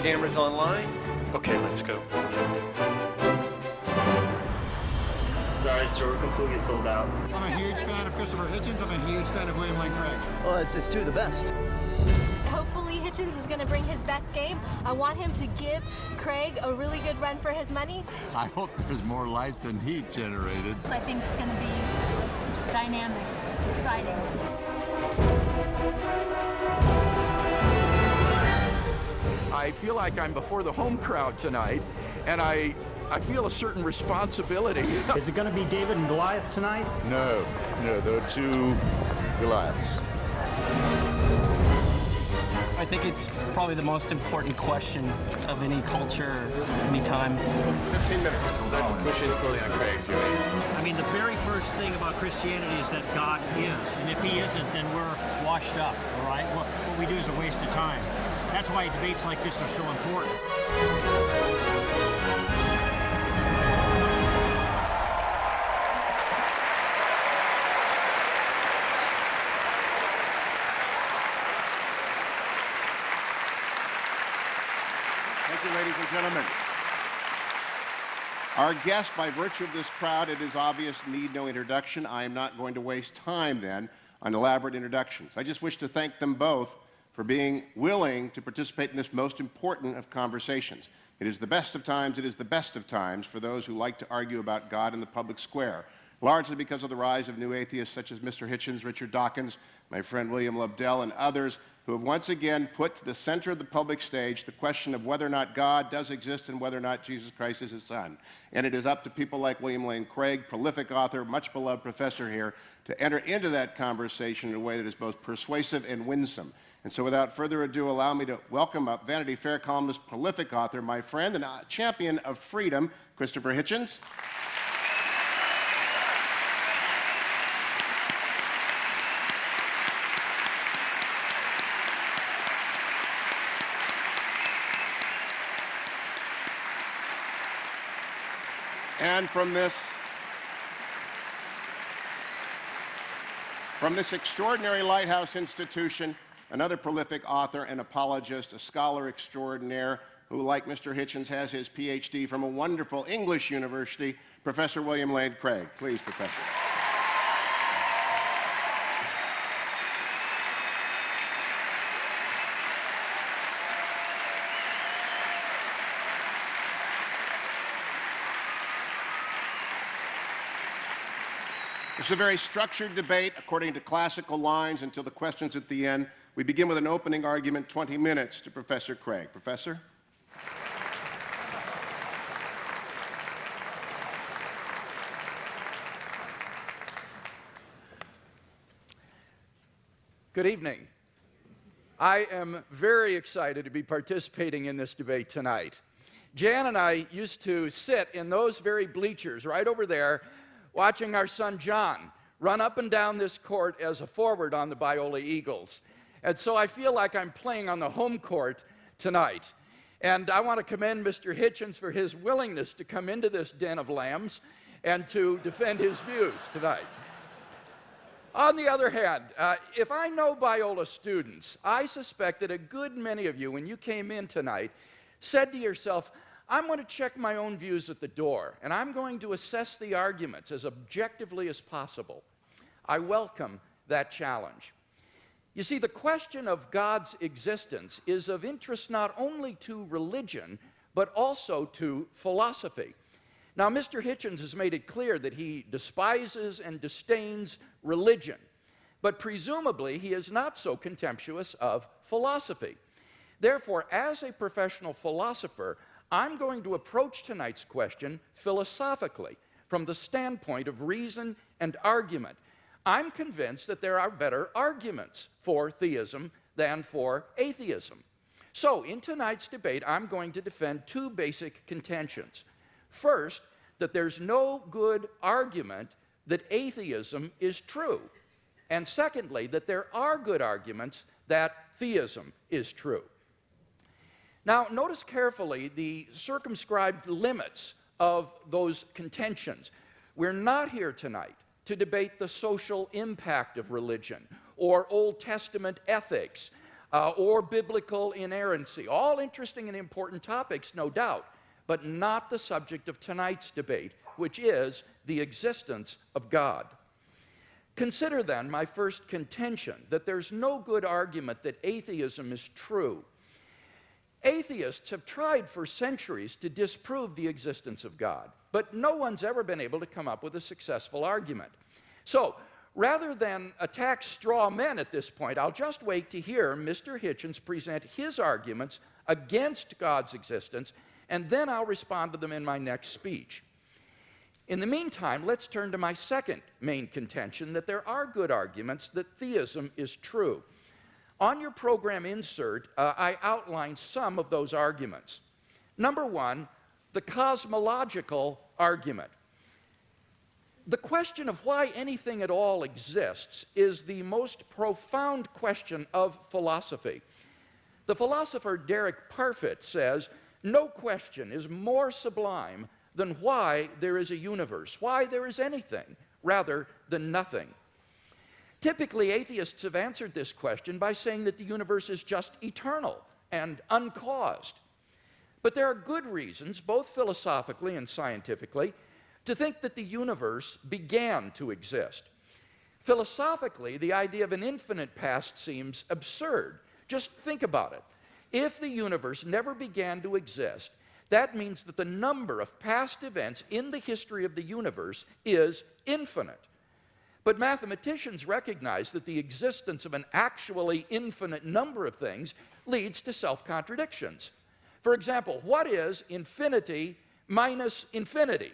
cameras online. Okay, let's go. Sorry, sir, we're completely sold out. I'm a huge fan of Christopher Hitchens. I'm a huge fan of William Lane Craig. Well, it's two of the best. Hopefully Hitchens is going to bring his best game. I want him to give Craig a really good run for his money. I hope there's more light than heat generated. I think it's going to be dynamic, exciting. I feel like I'm before the home crowd tonight, and I feel a certain responsibility. Is it going to be David and Goliath tonight? No, there are two Goliaths. I think it's probably the most important question of any culture, any time. 15 minutes. Start to push in slowly on Craig, Joey. I mean, the very first thing about Christianity is that God is, and if he isn't, then we're washed up, all right? What we do is a waste of time. That's why debates like this are so important. Thank you, ladies and gentlemen. Our guest, by virtue of this crowd, it is obvious, need no introduction. I am not going to waste time then on elaborate introductions. I just wish to thank them both for being willing to participate in this most important of conversations. It is the best of times, it is the best of times for those who like to argue about God in the public square, largely because of the rise of new atheists such as Mr. Hitchens, Richard Dawkins, my friend William Lobdell, and others who have once again put to the center of the public stage the question of whether or not God does exist and whether or not Jesus Christ is his son. And it is up to people like William Lane Craig, prolific author, much beloved professor here, to enter into that conversation in a way that is both persuasive and winsome. And so without further ado, allow me to welcome up Vanity Fair columnist, prolific author, my friend and champion of freedom, Christopher Hitchens. And from this extraordinary lighthouse institution, another prolific author and apologist, a scholar extraordinaire who, like Mr. Hitchens, has his PhD from a wonderful English university, Professor William Lane Craig. Please, Professor. It's a very structured debate according to classical lines until the questions at the end. We begin with an opening argument, 20 minutes, to Professor Craig. Professor? Good evening. I am very excited to be participating in this debate tonight. Jan and I used to sit in those very bleachers right over there watching our son John run up and down this court as a forward on the Biola Eagles. And so I feel like I'm playing on the home court tonight. And I want to commend Mr. Hitchens for his willingness to come into this den of lambs and to defend his views tonight. On the other hand, if I know Biola students, I suspect that a good many of you, when you came in tonight, said to yourself, I'm going to check my own views at the door, and I'm going to assess the arguments as objectively as possible. I welcome that challenge. You see, the question of God's existence is of interest not only to religion, but also to philosophy. Now, Mr. Hitchens has made it clear that he despises and disdains religion, but presumably he is not so contemptuous of philosophy. Therefore, as a professional philosopher, I'm going to approach tonight's question philosophically, from the standpoint of reason and argument. I'm convinced that there are better arguments for theism than for atheism. So, in tonight's debate, I'm going to defend two basic contentions. First, that there's no good argument that atheism is true. And secondly, that there are good arguments that theism is true. Now, notice carefully the circumscribed limits of those contentions. We're not here tonight to debate the social impact of religion or Old Testament ethics. or biblical inerrancy. All interesting and important topics, no doubt, but not the subject of tonight's debate, which is the existence of God. Consider then my first contention, that there's no good argument that atheism is true. Atheists have tried for centuries to disprove the existence of God, but no one's ever been able to come up with a successful argument. So, rather than attack straw men at this point, I'll just wait to hear Mr. Hitchens present his arguments against God's existence, and then I'll respond to them in my next speech. In the meantime, let's turn to my second main contention, that there are good arguments that theism is true. On your program insert, I outline some of those arguments. Number one, the cosmological argument. The question of why anything at all exists is the most profound question of philosophy. The philosopher Derek Parfit says, no question is more sublime than why there is a universe, why there is anything, rather than nothing. Typically, atheists have answered this question by saying that the universe is just eternal and uncaused. But there are good reasons, both philosophically and scientifically, to think that the universe began to exist. Philosophically, the idea of an infinite past seems absurd. Just think about it. If the universe never began to exist, that means that the number of past events in the history of the universe is infinite. But mathematicians recognize that the existence of an actually infinite number of things leads to self-contradictions. For example, what is infinity minus infinity?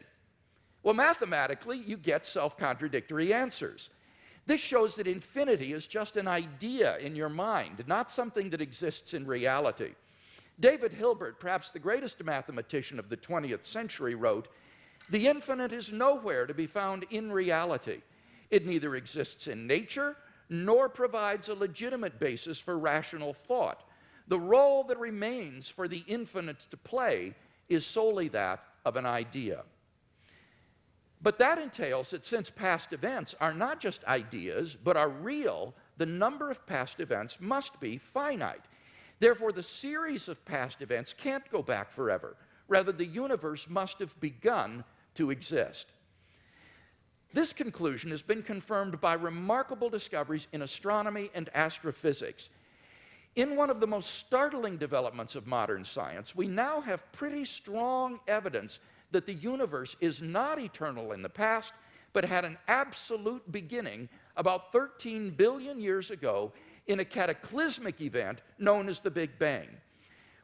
Well, mathematically, you get self-contradictory answers. This shows that infinity is just an idea in your mind, not something that exists in reality. David Hilbert, perhaps the greatest mathematician of the 20th century, wrote, "The infinite is nowhere to be found in reality. It neither exists in nature nor provides a legitimate basis for rational thought. The role that remains for the infinite to play is solely that of an idea." But that entails that since past events are not just ideas, but are real, the number of past events must be finite. Therefore, the series of past events can't go back forever. Rather, the universe must have begun to exist. This conclusion has been confirmed by remarkable discoveries in astronomy and astrophysics. In one of the most startling developments of modern science, we now have pretty strong evidence that the universe is not eternal in the past, but had an absolute beginning about 13 billion years ago in a cataclysmic event known as the Big Bang.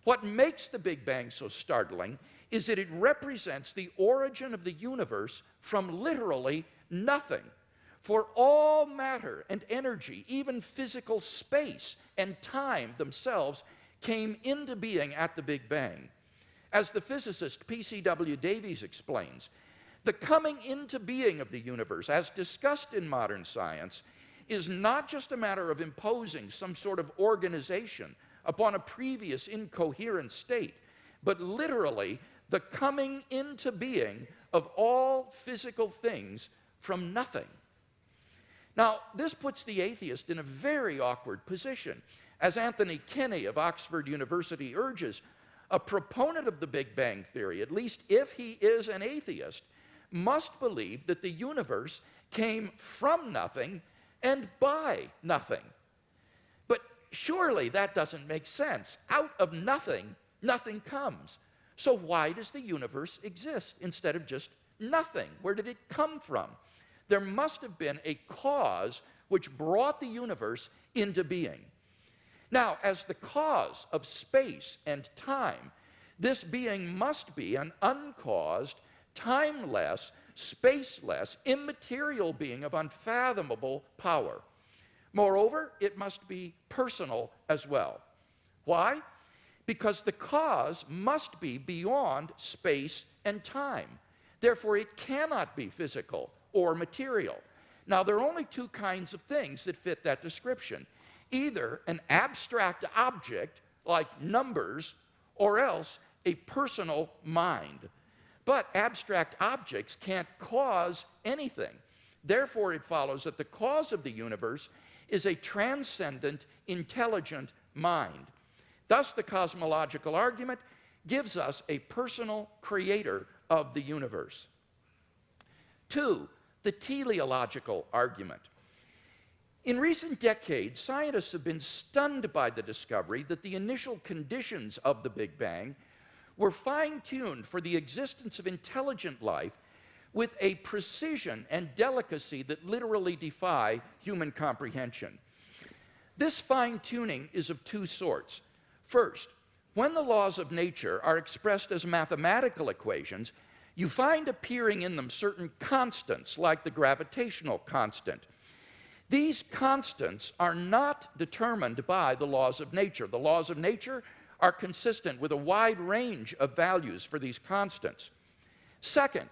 What makes the Big Bang so startling is that it represents the origin of the universe from literally nothing. For all matter and energy, even physical space and time themselves, came into being at the Big Bang. As the physicist P.C.W. Davies explains, the coming into being of the universe, as discussed in modern science, is not just a matter of imposing some sort of organization upon a previous incoherent state, but literally the coming into being of all physical things from nothing. Now, this puts the atheist in a very awkward position. As Anthony Kinney of Oxford University urges, a proponent of the Big Bang theory, at least if he is an atheist, must believe that the universe came from nothing and by nothing. But surely that doesn't make sense. Out of nothing, nothing comes. So why does the universe exist instead of just nothing? Where did it come from? There must have been a cause which brought the universe into being. Now, as the cause of space and time, this being must be an uncaused, timeless, spaceless, immaterial being of unfathomable power. Moreover, it must be personal as well. Why? Because the cause must be beyond space and time. Therefore, it cannot be physical or material. Now, there are only two kinds of things that fit that description. Either an abstract object, like numbers, or else a personal mind. But abstract objects can't cause anything. Therefore, it follows that the cause of the universe is a transcendent, intelligent mind. Thus, the cosmological argument gives us a personal creator of the universe. 2, the teleological argument. In recent decades, scientists have been stunned by the discovery that the initial conditions of the Big Bang were fine-tuned for the existence of intelligent life with a precision and delicacy that literally defy human comprehension. This fine-tuning is of 2 sorts. First, when the laws of nature are expressed as mathematical equations, you find appearing in them certain constants, like the gravitational constant. These constants are not determined by the laws of nature. The laws of nature are consistent with a wide range of values for these constants. Second,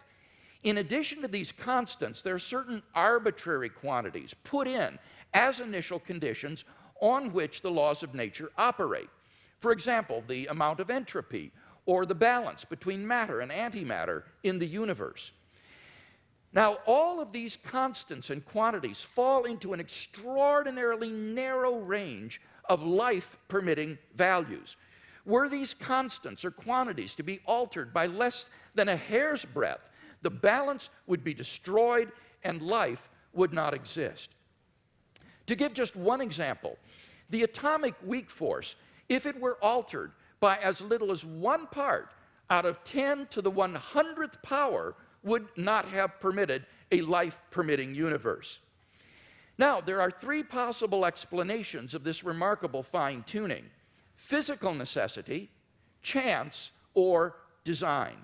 in addition to these constants, there are certain arbitrary quantities put in as initial conditions on which the laws of nature operate. For example, the amount of entropy or the balance between matter and antimatter in the universe. Now, all of these constants and quantities fall into an extraordinarily narrow range of life-permitting values. Were these constants or quantities to be altered by less than a hair's breadth, the balance would be destroyed and life would not exist. To give just one example, the atomic weak force, if it were altered by as little as 1 part out of 10 to the 100th power, would not have permitted a life-permitting universe. Now, there are 3 possible explanations of this remarkable fine-tuning: physical necessity, chance, or design.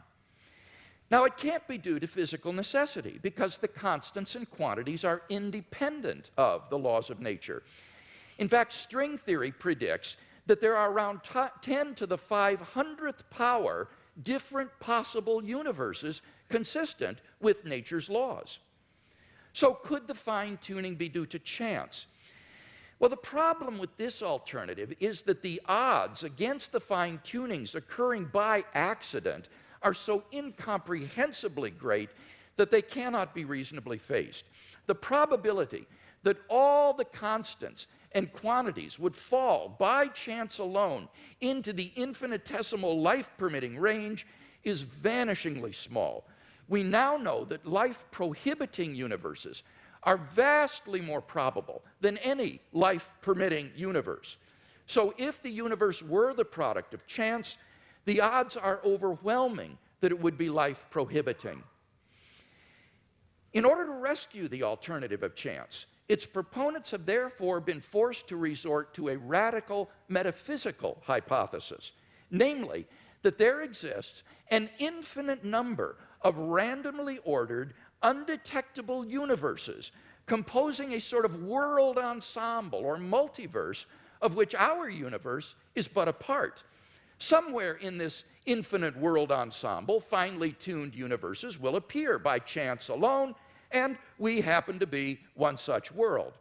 Now, it can't be due to physical necessity because the constants and quantities are independent of the laws of nature. In fact, string theory predicts that there are around 10 to the 500th power different possible universes consistent with nature's laws. So could the fine-tuning be due to chance? Well, the problem with this alternative is that the odds against the fine-tunings occurring by accident are so incomprehensibly great that they cannot be reasonably faced. The probability that all the constants and quantities would fall by chance alone into the infinitesimal life-permitting range is vanishingly small. We now know that life-prohibiting universes are vastly more probable than any life-permitting universe. So if the universe were the product of chance, the odds are overwhelming that it would be life-prohibiting. In order to rescue the alternative of chance, its proponents have therefore been forced to resort to a radical metaphysical hypothesis, namely that there exists an infinite number of randomly ordered, undetectable universes composing a sort of world ensemble or multiverse of which our universe is but a part. Somewhere in this infinite world ensemble, finely tuned universes will appear by chance alone, and we happen to be one such world.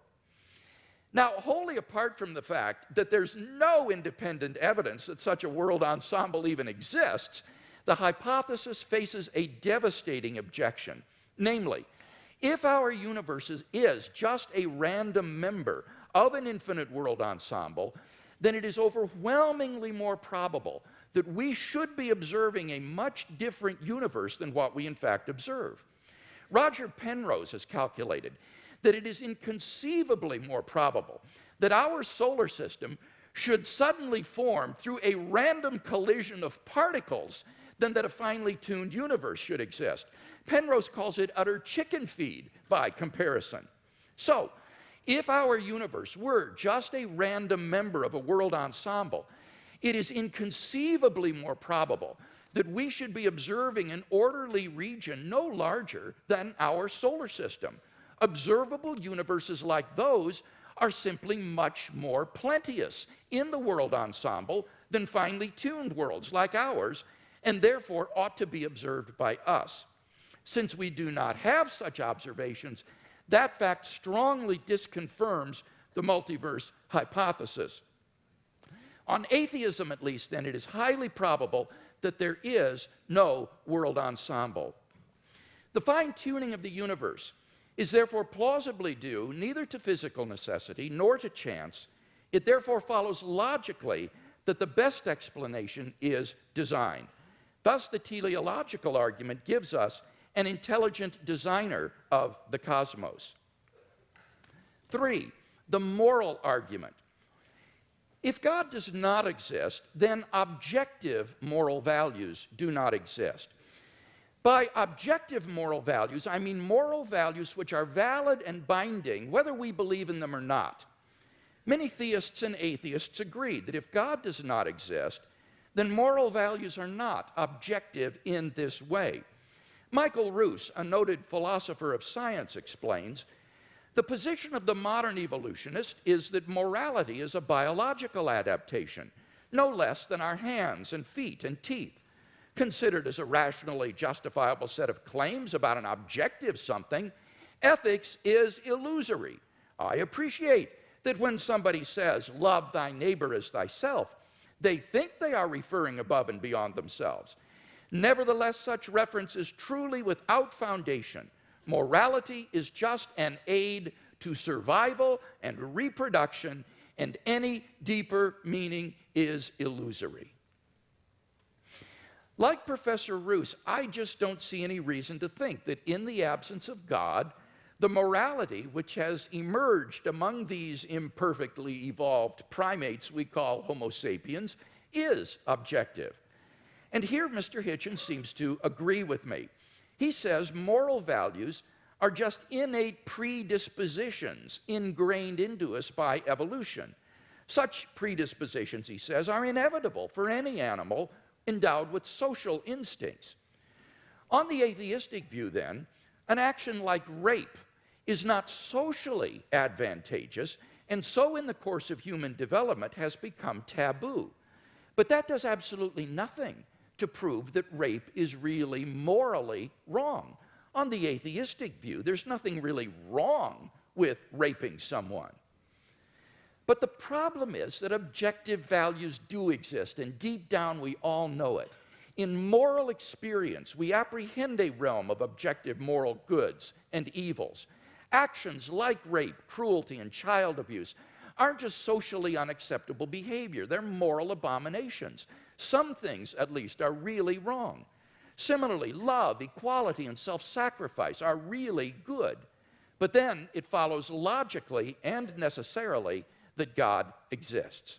Now, wholly apart from the fact that there's no independent evidence that such a world ensemble even exists, the hypothesis faces a devastating objection. Namely, if our universe is just a random member of an infinite world ensemble, then it is overwhelmingly more probable that we should be observing a much different universe than what we in fact observe. Roger Penrose has calculated that it is inconceivably more probable that our solar system should suddenly form through a random collision of particles than that a finely tuned universe should exist. Penrose calls it utter chicken feed by comparison. So, if our universe were just a random member of a world ensemble, it is inconceivably more probable that we should be observing an orderly region no larger than our solar system. Observable universes like those are simply much more plenteous in the world ensemble than finely tuned worlds like ours, and therefore ought to be observed by us. Since we do not have such observations, that fact strongly disconfirms the multiverse hypothesis. On atheism, at least, then, it is highly probable that there is no world ensemble. The fine-tuning of the universe is therefore plausibly due neither to physical necessity nor to chance. It therefore follows logically that the best explanation is design. Thus, the teleological argument gives us an intelligent designer of the cosmos. 3, the moral argument. If God does not exist, then objective moral values do not exist. By objective moral values, I mean moral values which are valid and binding, whether we believe in them or not. Many theists and atheists agree that if God does not exist, then moral values are not objective in this way. Michael Roos, a noted philosopher of science, explains, the position of the modern evolutionist is that morality is a biological adaptation, no less than our hands and feet and teeth. Considered as a rationally justifiable set of claims about an objective something, ethics is illusory. I appreciate that when somebody says, love thy neighbor as thyself, they think they are referring above and beyond themselves. Nevertheless, such reference is truly without foundation. Morality is just an aid to survival and reproduction, and any deeper meaning is illusory. Like Professor Roos, I just don't see any reason to think that in the absence of God, the morality which has emerged among these imperfectly evolved primates we call Homo sapiens is objective. And here Mr. Hitchens seems to agree with me. He says moral values are just innate predispositions ingrained into us by evolution. Such predispositions, he says, are inevitable for any animal endowed with social instincts. On the atheistic view, then, an action like rape is not socially advantageous, and so in the course of human development has become taboo. But that does absolutely nothing to prove that rape is really morally wrong. On the atheistic view, there's nothing really wrong with raping someone. But the problem is that objective values do exist, and deep down we all know it. In moral experience, we apprehend a realm of objective moral goods and evils. Actions like rape, cruelty, and child abuse aren't just socially unacceptable behavior, they're moral abominations. Some things, at least, are really wrong. Similarly, love, equality, and self-sacrifice are really good. But then it follows logically and necessarily that God exists.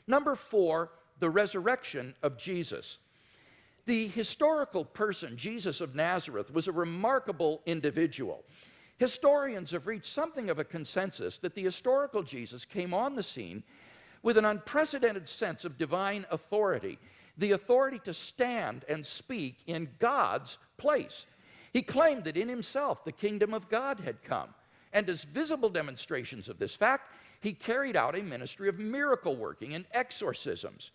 Number 4, the resurrection of Jesus. The historical person, Jesus of Nazareth, was a remarkable individual. Historians have reached something of a consensus that the historical Jesus came on the scene with an unprecedented sense of divine authority, the authority to stand and speak in God's place. He claimed that in himself the kingdom of God had come. And as visible demonstrations of this fact, he carried out a ministry of miracle working and exorcisms.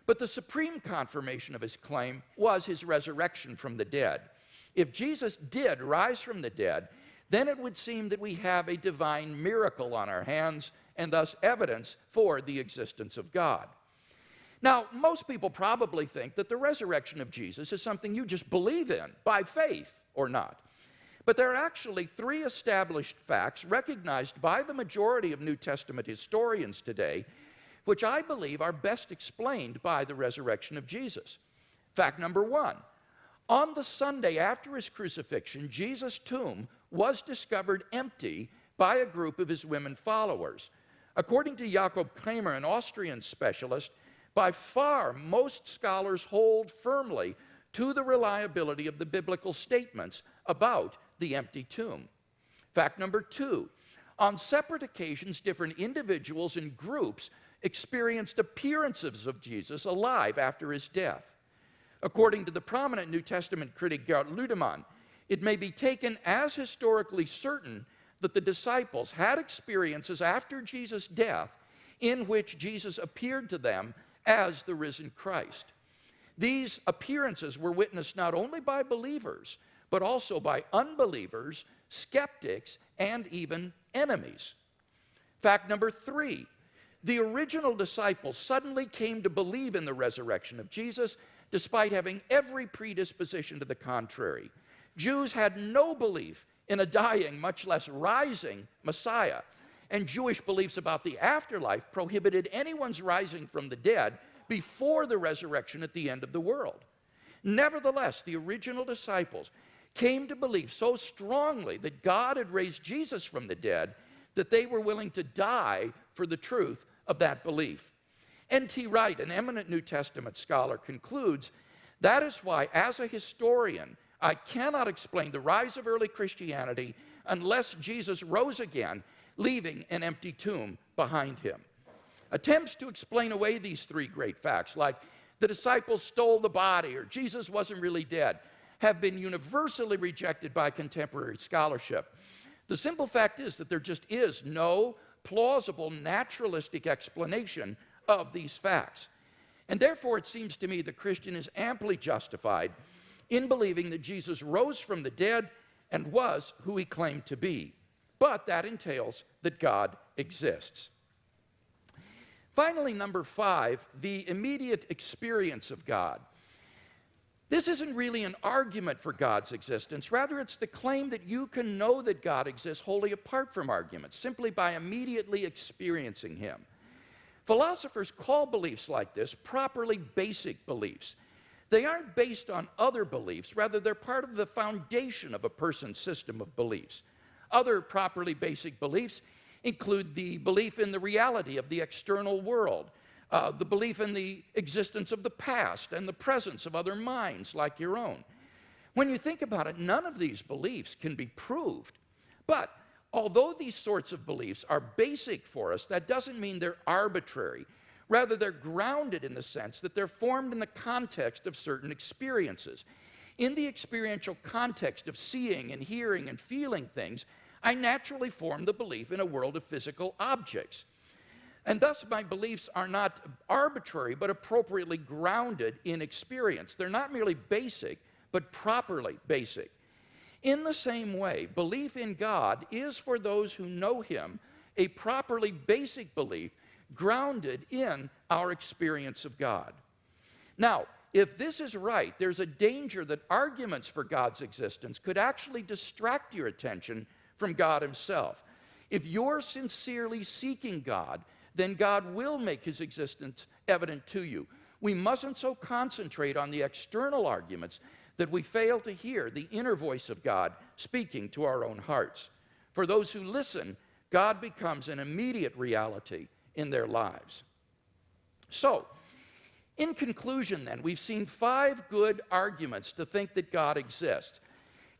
But the supreme confirmation of his claim was his resurrection from the dead. If Jesus did rise from the dead, then it would seem that we have a divine miracle on our hands and thus evidence for the existence of God. Now, most people probably think that the resurrection of Jesus is something you just believe in by faith or not. But there are actually 3 established facts recognized by the majority of New Testament historians today, which I believe are best explained by the resurrection of Jesus. Fact number 1, on the Sunday after his crucifixion, Jesus' tomb was discovered empty by a group of his women followers. According to Jakob Kramer, an Austrian specialist, by far most scholars hold firmly to the reliability of the biblical statements about the empty tomb. Fact number 2, on separate occasions, different individuals and groups experienced appearances of Jesus alive after his death. According to the prominent New Testament critic Gerd Ludemann, it may be taken as historically certain that the disciples had experiences after Jesus' death in which Jesus appeared to them as the risen Christ. These appearances were witnessed not only by believers, but also by unbelievers, skeptics, and even enemies. Fact number 3, the original disciples suddenly came to believe in the resurrection of Jesus despite having every predisposition to the contrary. Jews had no belief in a dying, much less rising, Messiah. and Jewish beliefs about the afterlife prohibited anyone's rising from the dead before the resurrection at the end of the world. Nevertheless, the original disciples came to believe so strongly that God had raised Jesus from the dead that they were willing to die for the truth of that belief. N.T. Wright, an eminent New Testament scholar, concludes, that is why, as a historian, I cannot explain the rise of early Christianity unless Jesus rose again, leaving an empty tomb behind him. Attempts to explain away these three great facts, like the disciples stole the body or Jesus wasn't really dead, have been universally rejected by contemporary scholarship. The simple fact is that there just is no plausible naturalistic explanation of these facts. And therefore, it seems to me the Christian is amply justified in believing that Jesus rose from the dead and was who he claimed to be. But that entails that God exists. Finally, number 5, the immediate experience of God. This isn't really an argument for God's existence. Rather, it's the claim that you can know that God exists wholly apart from arguments, simply by immediately experiencing him. Philosophers call beliefs like this properly basic beliefs. They aren't based on other beliefs. Rather, they're part of the foundation of a person's system of beliefs. Other properly basic beliefs include the belief in the reality of the external world, the belief in the existence of the past and the presence of other minds like your own. When you think about it, none of these beliefs can be proved. But although these sorts of beliefs are basic for us, that doesn't mean they're arbitrary. Rather, they're grounded in the sense that they're formed in the context of certain experiences. In the experiential context of seeing and hearing and feeling things, I naturally form the belief in a world of physical objects. And thus, my beliefs are not arbitrary, but appropriately grounded in experience. They're not merely basic, but properly basic. In the same way, belief in God is, for those who know him, a properly basic belief grounded in our experience of God. Now, if this is right, there's a danger that arguments for God's existence could actually distract your attention from God himself. If you're sincerely seeking God, then God will make his existence evident to you. We mustn't so concentrate on the external arguments that we fail to hear the inner voice of God speaking to our own hearts. For those who listen, God becomes an immediate reality in their lives. So, in conclusion then, we've seen 5 good arguments to think that God exists.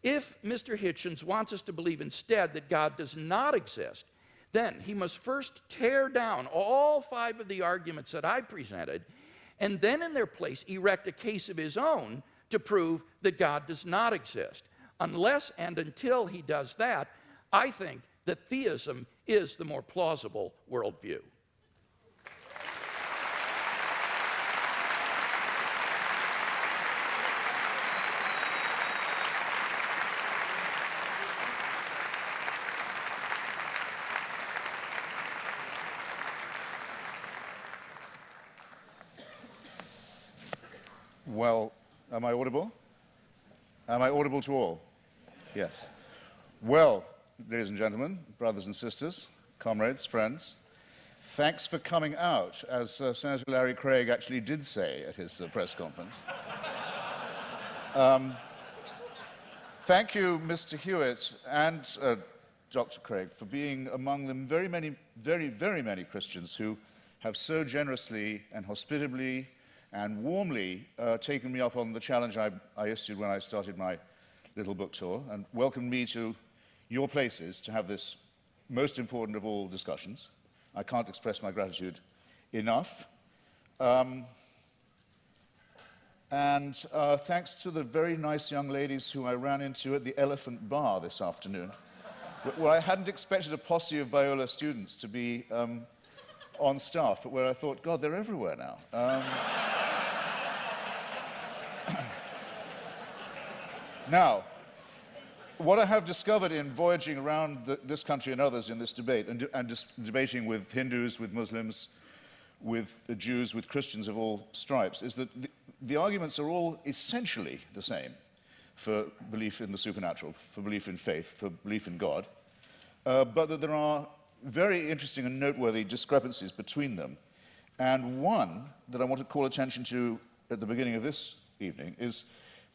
If Mr. Hitchens wants us to believe instead that God does not exist, then he must first tear down all 5 of the arguments that I presented, and then in their place erect a case of his own to prove that God does not exist. Unless and until he does that, I think that theism is the more plausible worldview. Well, am I audible? Am I audible to all? Yes. Well, ladies and gentlemen, brothers and sisters, comrades, friends, thanks for coming out, as Senator Larry Craig actually did say at his press conference. Thank you, Mr. Hewitt and Dr. Craig, for being among the very many Christians who have so generously and hospitably and warmly taken me up on the challenge I issued when I started my little book tour and welcomed me to your places to have this most important of all discussions. I can't express my gratitude enough. And thanks to the very nice young ladies who I ran into at the Elephant Bar this afternoon, where I hadn't expected a posse of Biola students to be on staff, but where I thought, God, they're everywhere now. Now, what I have discovered in voyaging around this country and others in this debate, and just debating with Hindus, with Muslims, with the Jews, with Christians of all stripes, is that the arguments are all essentially the same for belief in the supernatural, for belief in faith, for belief in God, but that there are very interesting and noteworthy discrepancies between them. And one that I want to call attention to at the beginning of this evening is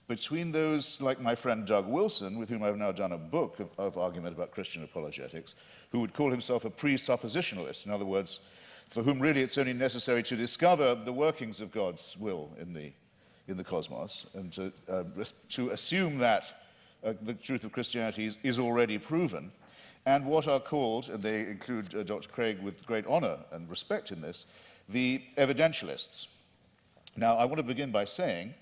between those like my friend Doug Wilson, with whom I've now done a book of argument about Christian apologetics, who would call himself a presuppositionalist, in other words, for whom really it's only necessary to discover the workings of God's will in the cosmos, and to assume that the truth of Christianity is already proven, and what are called, and they include Dr. Craig with great honor and respect in this, the evidentialists. Now, I want to begin by saying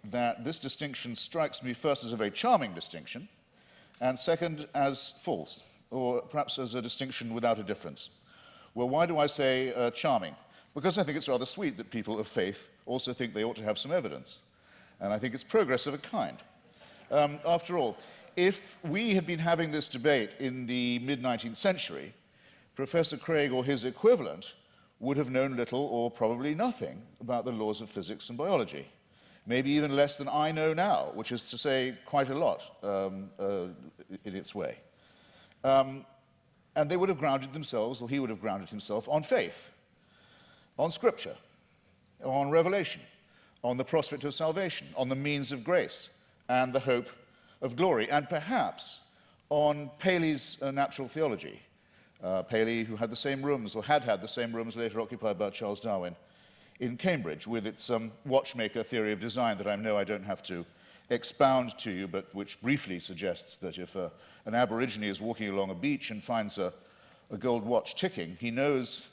that this distinction strikes me first as a very charming distinction, and second as false, or perhaps as a distinction without a difference. Well, why do I say charming? Because I think it's rather sweet that people of faith also think they ought to have some evidence. And I think it's progress of a kind. After all, if we had been having this debate in the mid-19th century, Professor Craig or his equivalent would have known little or probably nothing about the laws of physics and biology. Maybe even less than I know now, which is to say quite a lot in its way. And they would have grounded themselves, or he would have grounded himself, on faith, on Scripture, on revelation, on the prospect of salvation, on the means of grace, and the hope of glory, and perhaps on Paley's natural theology. Paley, who had the same rooms, or had the same rooms later occupied by Charles Darwin in Cambridge, with its watchmaker theory of design that I know I don't have to expound to you, but which briefly suggests that if an Aborigine is walking along a beach and finds a gold watch ticking, he knows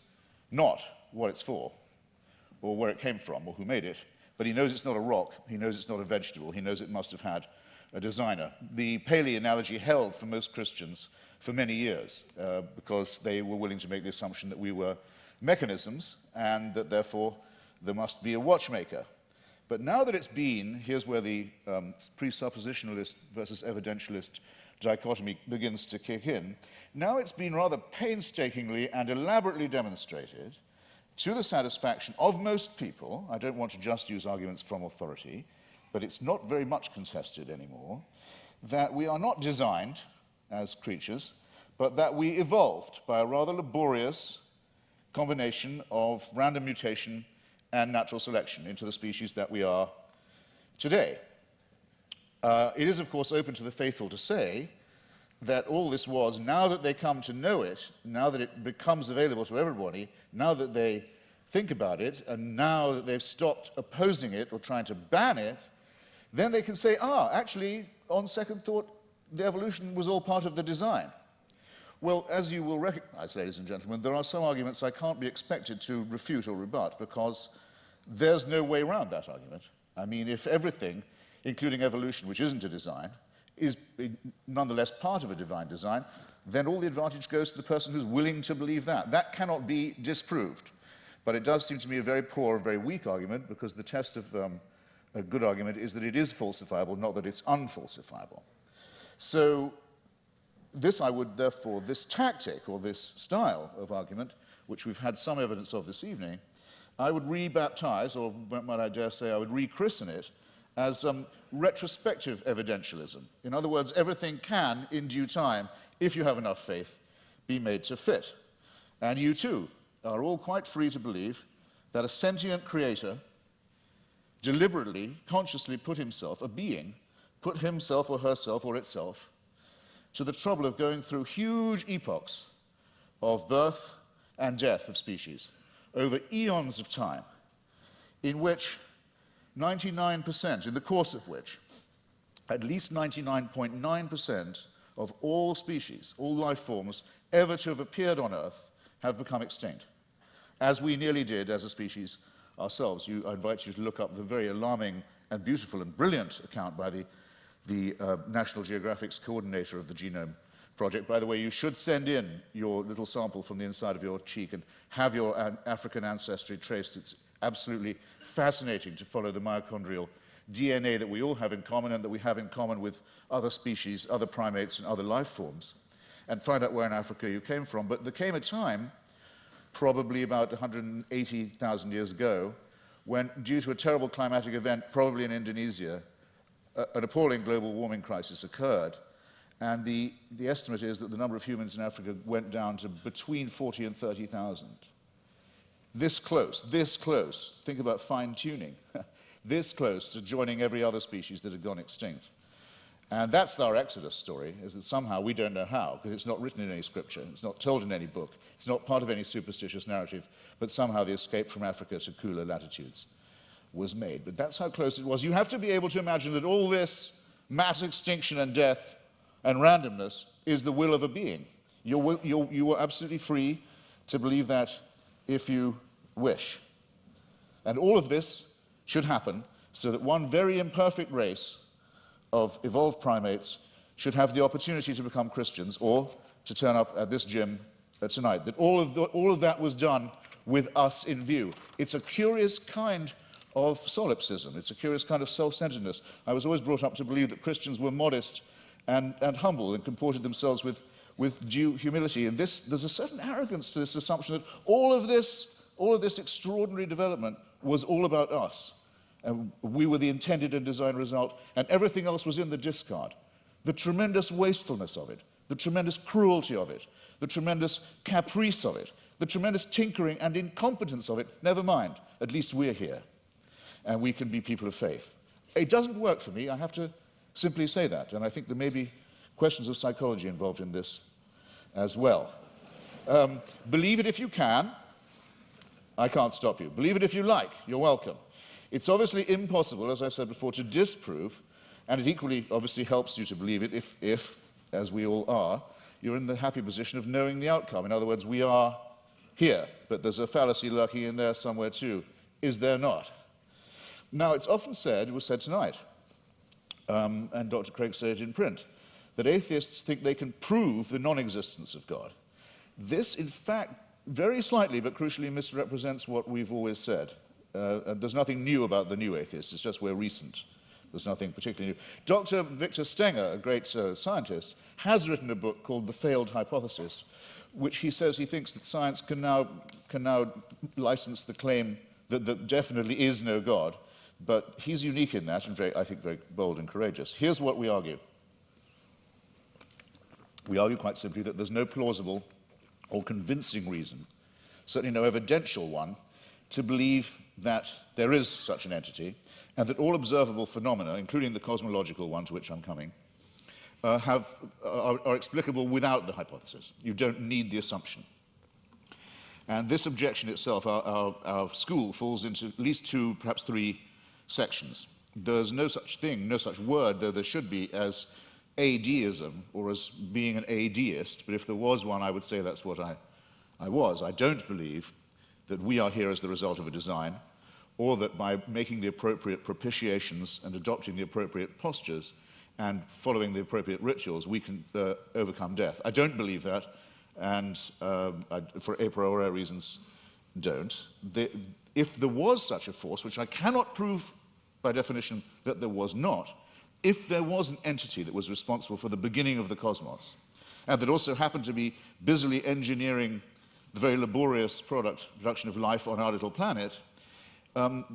not what it's for, or where it came from, or who made it, but he knows it's not a rock, he knows it's not a vegetable, he knows it must have had a designer. The Paley analogy held for most Christians for many years, because they were willing to make the assumption that we were mechanisms, and that therefore there must be a watchmaker. But now that it's been, here's where the presuppositionalist versus evidentialist dichotomy begins to kick in. Now it's been rather painstakingly and elaborately demonstrated to the satisfaction of most people, I don't want to just use arguments from authority, but it's not very much contested anymore, that we are not designed as creatures, but that we evolved by a rather laborious combination of random mutation and natural selection into the species that we are today. It is, of course, open to the faithful to say that all this was, now that they come to know it, now that it becomes available to everybody, now that they think about it, and now that they've stopped opposing it or trying to ban it, then they can say, actually, on second thought, the evolution was all part of the design. Well, as you will recognize, ladies and gentlemen, there are some arguments I can't be expected to refute or rebut, because there's no way around that argument. I mean, if everything, including evolution, which isn't a design, is nonetheless part of a divine design, then all the advantage goes to the person who's willing to believe that. That cannot be disproved. But it does seem to me a very poor, very weak argument, because the test of a good argument is that it is falsifiable, not that it's unfalsifiable. So this I would therefore, this tactic or this style of argument, which we've had some evidence of this evening, I would rebaptize, or might I dare say I would rechristen it, as retrospective evidentialism. In other words, everything can, in due time, if you have enough faith, be made to fit. And you too are all quite free to believe that a sentient creator deliberately, consciously put himself, a being, put himself or herself or itself to the trouble of going through huge epochs of birth and death of species over eons of time, in which 99%, in the course of which at least 99.9% of all species, all life forms ever to have appeared on Earth have become extinct, as we nearly did as a species ourselves. I invite you to look up the very alarming and beautiful and brilliant account by the National Geographic's coordinator of the Genome Project. By the way, you should send in your little sample from the inside of your cheek and have your African ancestry traced. It's absolutely fascinating to follow the mitochondrial DNA that we all have in common and that we have in common with other species, other primates, and other life forms, and find out where in Africa you came from. But there came a time, probably about 180,000 years ago, when, due to a terrible climatic event, probably in Indonesia, an appalling global warming crisis occurred, And the estimate is that the number of humans in Africa went down to between 40 and 30,000. This close, think about fine-tuning, this close to joining every other species that had gone extinct. And that's our Exodus story, is that somehow, we don't know how, because it's not written in any scripture, it's not told in any book, it's not part of any superstitious narrative, but somehow the escape from Africa to cooler latitudes was made. But that's how close it was. You have to be able to imagine that all this mass extinction and death and randomness is the will of a being. You are absolutely free to believe that if you wish. And all of this should happen so that one very imperfect race of evolved primates should have the opportunity to become Christians or to turn up at this gym tonight. That all of that was done with us in view. It's a curious kind of solipsism. It's a curious kind of self-centeredness. I was always brought up to believe that Christians were modest and humble and comported themselves with due humility. And there's a certain arrogance to this assumption that all of this extraordinary development was all about us. And we were the intended and designed result, and everything else was in the discard. The tremendous wastefulness of it, the tremendous cruelty of it, the tremendous caprice of it, the tremendous tinkering and incompetence of it, never mind, at least we're here, and we can be people of faith. It doesn't work for me, I have to simply say that, and I think there may be questions of psychology involved in this as well. Believe it if you can. I can't stop you. Believe it if you like. You're welcome. It's obviously impossible, as I said before, to disprove, and it equally obviously helps you to believe it if, as we all are, you're in the happy position of knowing the outcome. In other words, we are here, but there's a fallacy lurking in there somewhere too. Is there not? Now, it's often said, it was said tonight, and Dr. Craig said it in print, that atheists think they can prove the non-existence of God. This, in fact, very slightly but crucially misrepresents what we've always said. There's nothing new about the new atheists, it's just we're recent. There's nothing particularly new. Dr. Victor Stenger, a great scientist, has written a book called The Failed Hypothesis, which he says he thinks that science can now license the claim that there definitely is no God, but he's unique in that and I think very bold and courageous. Here's what we argue. We argue quite simply that there's no plausible or convincing reason, certainly no evidential one, to believe that there is such an entity, and that all observable phenomena, including the cosmological one to which I'm coming, are explicable without the hypothesis. You don't need the assumption. And this objection itself, our school falls into at least two, perhaps three sections. There's no such thing, no such word, though there should be, as adeism, or as being an adeist, but if there was one, I would say that's what I was. I don't believe that we are here as the result of a design, or that by making the appropriate propitiations and adopting the appropriate postures and following the appropriate rituals, we can overcome death. I don't believe that, and for a priori reasons, don't. If there was such a force, which I cannot prove by definition that there was not, if there was an entity that was responsible for the beginning of the cosmos, and that also happened to be busily engineering the very laborious production of life on our little planet,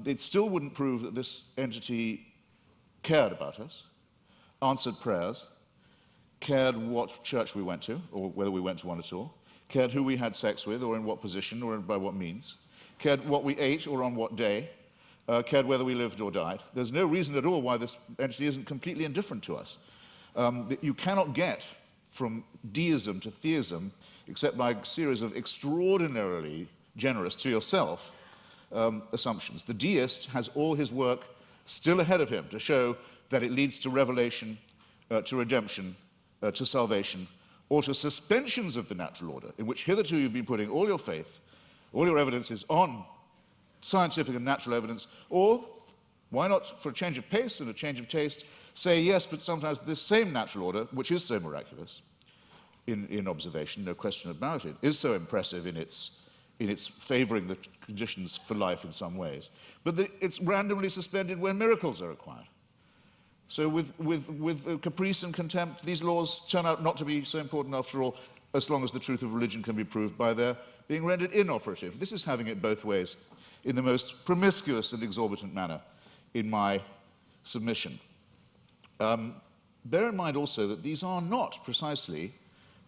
it still wouldn't prove that this entity cared about us, answered prayers, cared what church we went to, or whether we went to one at all, cared who we had sex with, or in what position, or by what means, cared what we ate, or on what day, cared whether we lived or died. There's no reason at all why this entity isn't completely indifferent to us. You cannot get from deism to theism except by a series of extraordinarily generous to yourself assumptions. The deist has all his work still ahead of him to show that it leads to revelation, to redemption, to salvation, or to suspensions of the natural order, in which hitherto you've been putting all your faith, all your evidence is on scientific and natural evidence, or why not, for a change of pace and a change of taste, say yes, but sometimes this same natural order, which is so miraculous in observation, no question about it, is so impressive in its favoring the conditions for life in some ways, but it's randomly suspended when miracles are required. So with caprice and contempt, these laws turn out not to be so important after all, as long as the truth of religion can be proved by their being rendered inoperative. This is having it both ways in the most promiscuous and exorbitant manner in my submission. bear in mind also that these are not precisely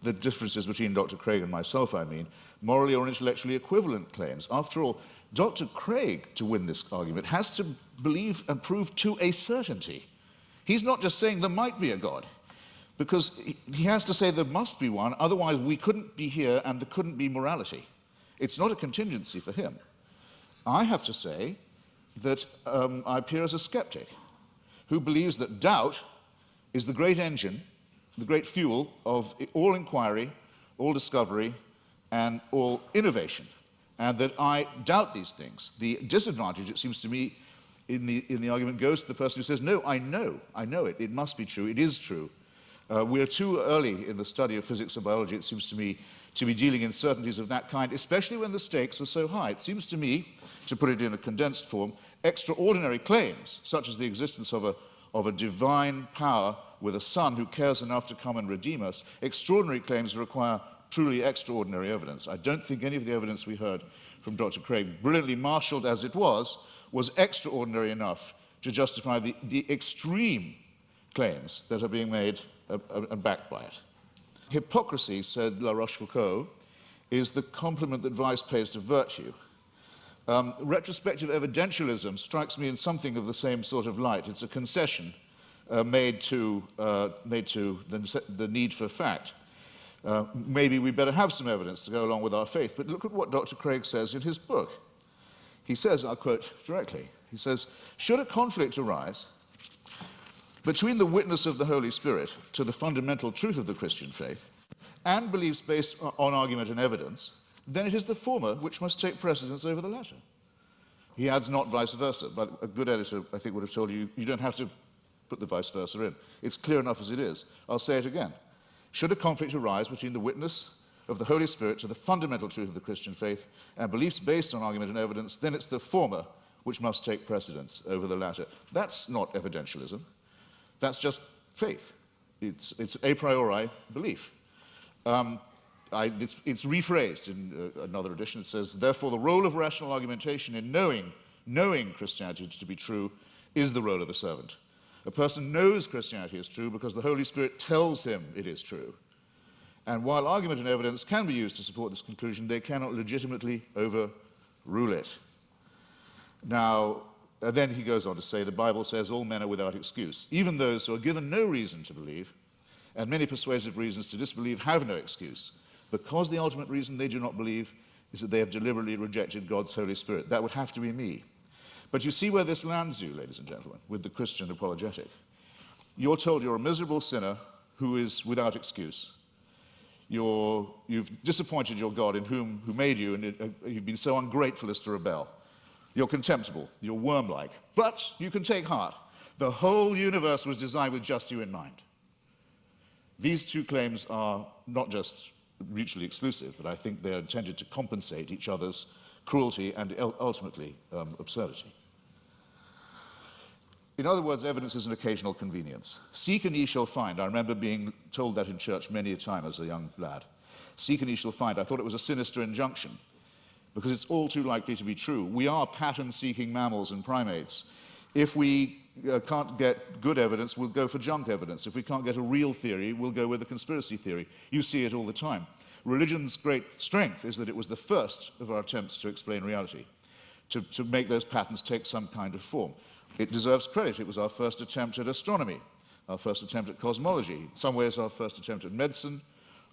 the differences between Dr. Craig and myself, I mean, morally or intellectually equivalent claims. After all, Dr. Craig, to win this argument, has to believe and prove to a certainty. He's not just saying there might be a God, because he has to say there must be one, otherwise we couldn't be here and there couldn't be morality. It's not a contingency for him. I have to say that I appear as a skeptic who believes that doubt is the great engine, the great fuel of all inquiry, all discovery, and all innovation, and that I doubt these things. The disadvantage, it seems to me, in the argument goes to the person who says, no, I know it, it must be true, it is true. We're too early in the study of physics and biology, it seems to me, to be dealing in certainties of that kind, especially when the stakes are so high. It seems to me, to put it in a condensed form, extraordinary claims, such as the existence of a divine power with a son who cares enough to come and redeem us, extraordinary claims require truly extraordinary evidence. I don't think any of the evidence we heard from Dr. Craig, brilliantly marshaled as it was extraordinary enough to justify the extreme claims that are being made and backed by it. Hypocrisy, said La Rochefoucauld, is the compliment that vice pays to virtue. Retrospective evidentialism strikes me in something of the same sort of light. It's a concession made to the need for fact. Maybe we better have some evidence to go along with our faith, but look at what Dr. Craig says in his book. He says, I'll quote directly, he says, should a conflict arise between the witness of the Holy Spirit to the fundamental truth of the Christian faith and beliefs based on argument and evidence, then it is the former which must take precedence over the latter. He adds not vice versa, but a good editor, I think, would have told you, you don't have to put the vice versa in. It's clear enough as it is. I'll say it again. Should a conflict arise between the witness of the Holy Spirit to the fundamental truth of the Christian faith and beliefs based on argument and evidence, then it's the former which must take precedence over the latter. That's not evidentialism. That's just faith. It's a priori belief. It's rephrased in another edition. It says, therefore, the role of rational argumentation in knowing Christianity to be true is the role of the servant. A person knows Christianity is true because the Holy Spirit tells him it is true. And while argument and evidence can be used to support this conclusion, they cannot legitimately overrule it. Now, then he goes on to say, the Bible says all men are without excuse. Even those who are given no reason to believe, and many persuasive reasons to disbelieve, have no excuse, because the ultimate reason they do not believe is that they have deliberately rejected God's Holy Spirit. That would have to be me. But you see where this lands you, ladies and gentlemen, with the Christian apologetic. You're told you're a miserable sinner who is without excuse. You've disappointed your God who made you, and you've been so ungrateful as to rebel. You're contemptible, you're worm-like, but you can take heart. The whole universe was designed with just you in mind. These two claims are not just mutually exclusive, but I think they're intended to compensate each other's cruelty and ultimately absurdity. In other words, evidence is an occasional convenience. Seek and ye shall find. I remember being told that in church many a time as a young lad. Seek and ye shall find. I thought it was a sinister injunction because it's all too likely to be true. We are pattern-seeking mammals and primates. If we can't get good evidence, we'll go for junk evidence. If we can't get a real theory, we'll go with a conspiracy theory. You see it all the time. Religion's great strength is that it was the first of our attempts to explain reality, to make those patterns take some kind of form. It deserves credit. It was our first attempt at astronomy, our first attempt at cosmology, in some ways our first attempt at medicine,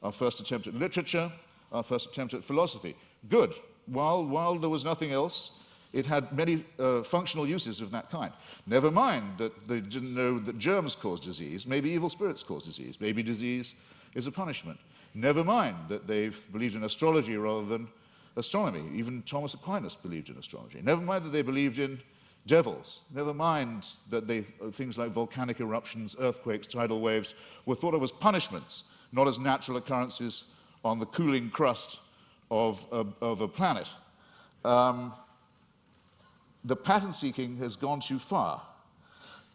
our first attempt at literature, our first attempt at philosophy. Good. While there was nothing else, it had many functional uses of that kind. Never mind that they didn't know that germs cause disease. Maybe evil spirits cause disease. Maybe disease is a punishment. Never mind that they believed in astrology rather than astronomy. Even Thomas Aquinas believed in astrology. Never mind that they believed in devils. Never mind that things like volcanic eruptions, earthquakes, tidal waves were thought of as punishments, not as natural occurrences on the cooling crust of a planet. The pattern seeking has gone too far.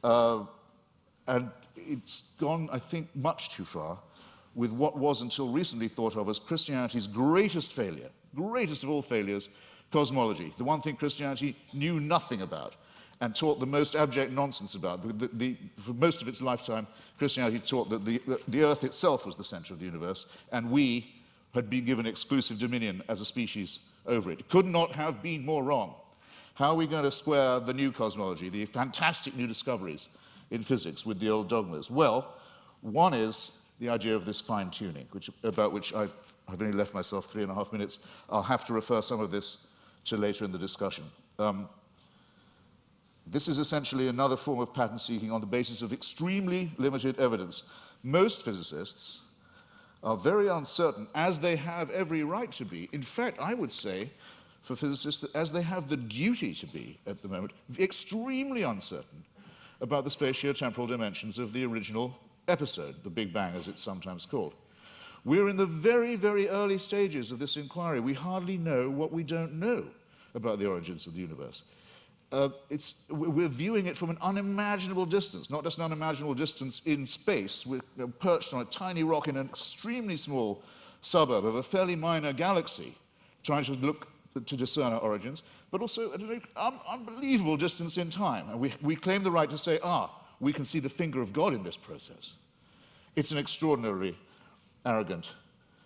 And it's gone, I think, much too far with what was until recently thought of as Christianity's greatest failure, greatest of all failures, cosmology, the one thing Christianity knew nothing about. and taught the most abject nonsense about. For most of its lifetime, Christianity taught that the earth itself was the center of the universe, and we had been given exclusive dominion as a species over it. It could not have been more wrong. How are we going to square the new cosmology, the fantastic new discoveries in physics with the old dogmas? Well, one is the idea of this fine-tuning, about which I've only left myself 3.5 minutes. I'll have to refer some of this to later in the discussion. This is essentially another form of pattern seeking on the basis of extremely limited evidence. Most physicists are very uncertain, as they have every right to be. In fact, I would say, for physicists, that as they have the duty to be at the moment, extremely uncertain about the spatio-temporal dimensions of the original episode, the Big Bang, as it's sometimes called. We're in the very, very early stages of this inquiry. We hardly know what we don't know about the origins of the universe. We're viewing it from an unimaginable distance, not just an unimaginable distance in space. We're perched on a tiny rock in an extremely small suburb of a fairly minor galaxy, trying to discern our origins, but also at an unbelievable distance in time. And we claim the right to say, we can see the finger of God in this process. It's an extraordinarily arrogant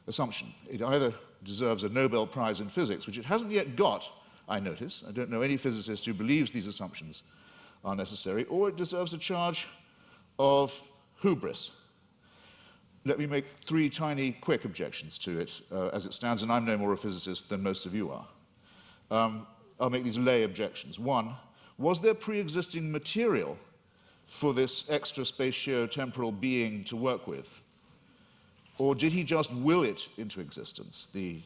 assumption. It either deserves a Nobel Prize in physics, which it hasn't yet got, I notice. I don't know any physicist who believes these assumptions are necessary, or it deserves a charge of hubris. Let me make 3 tiny, quick objections to it as it stands, and I'm no more a physicist than most of you are. I'll make these lay objections. 1, was there pre-existing material for this extra spatio-temporal being to work with? Or did he just will it into existence, the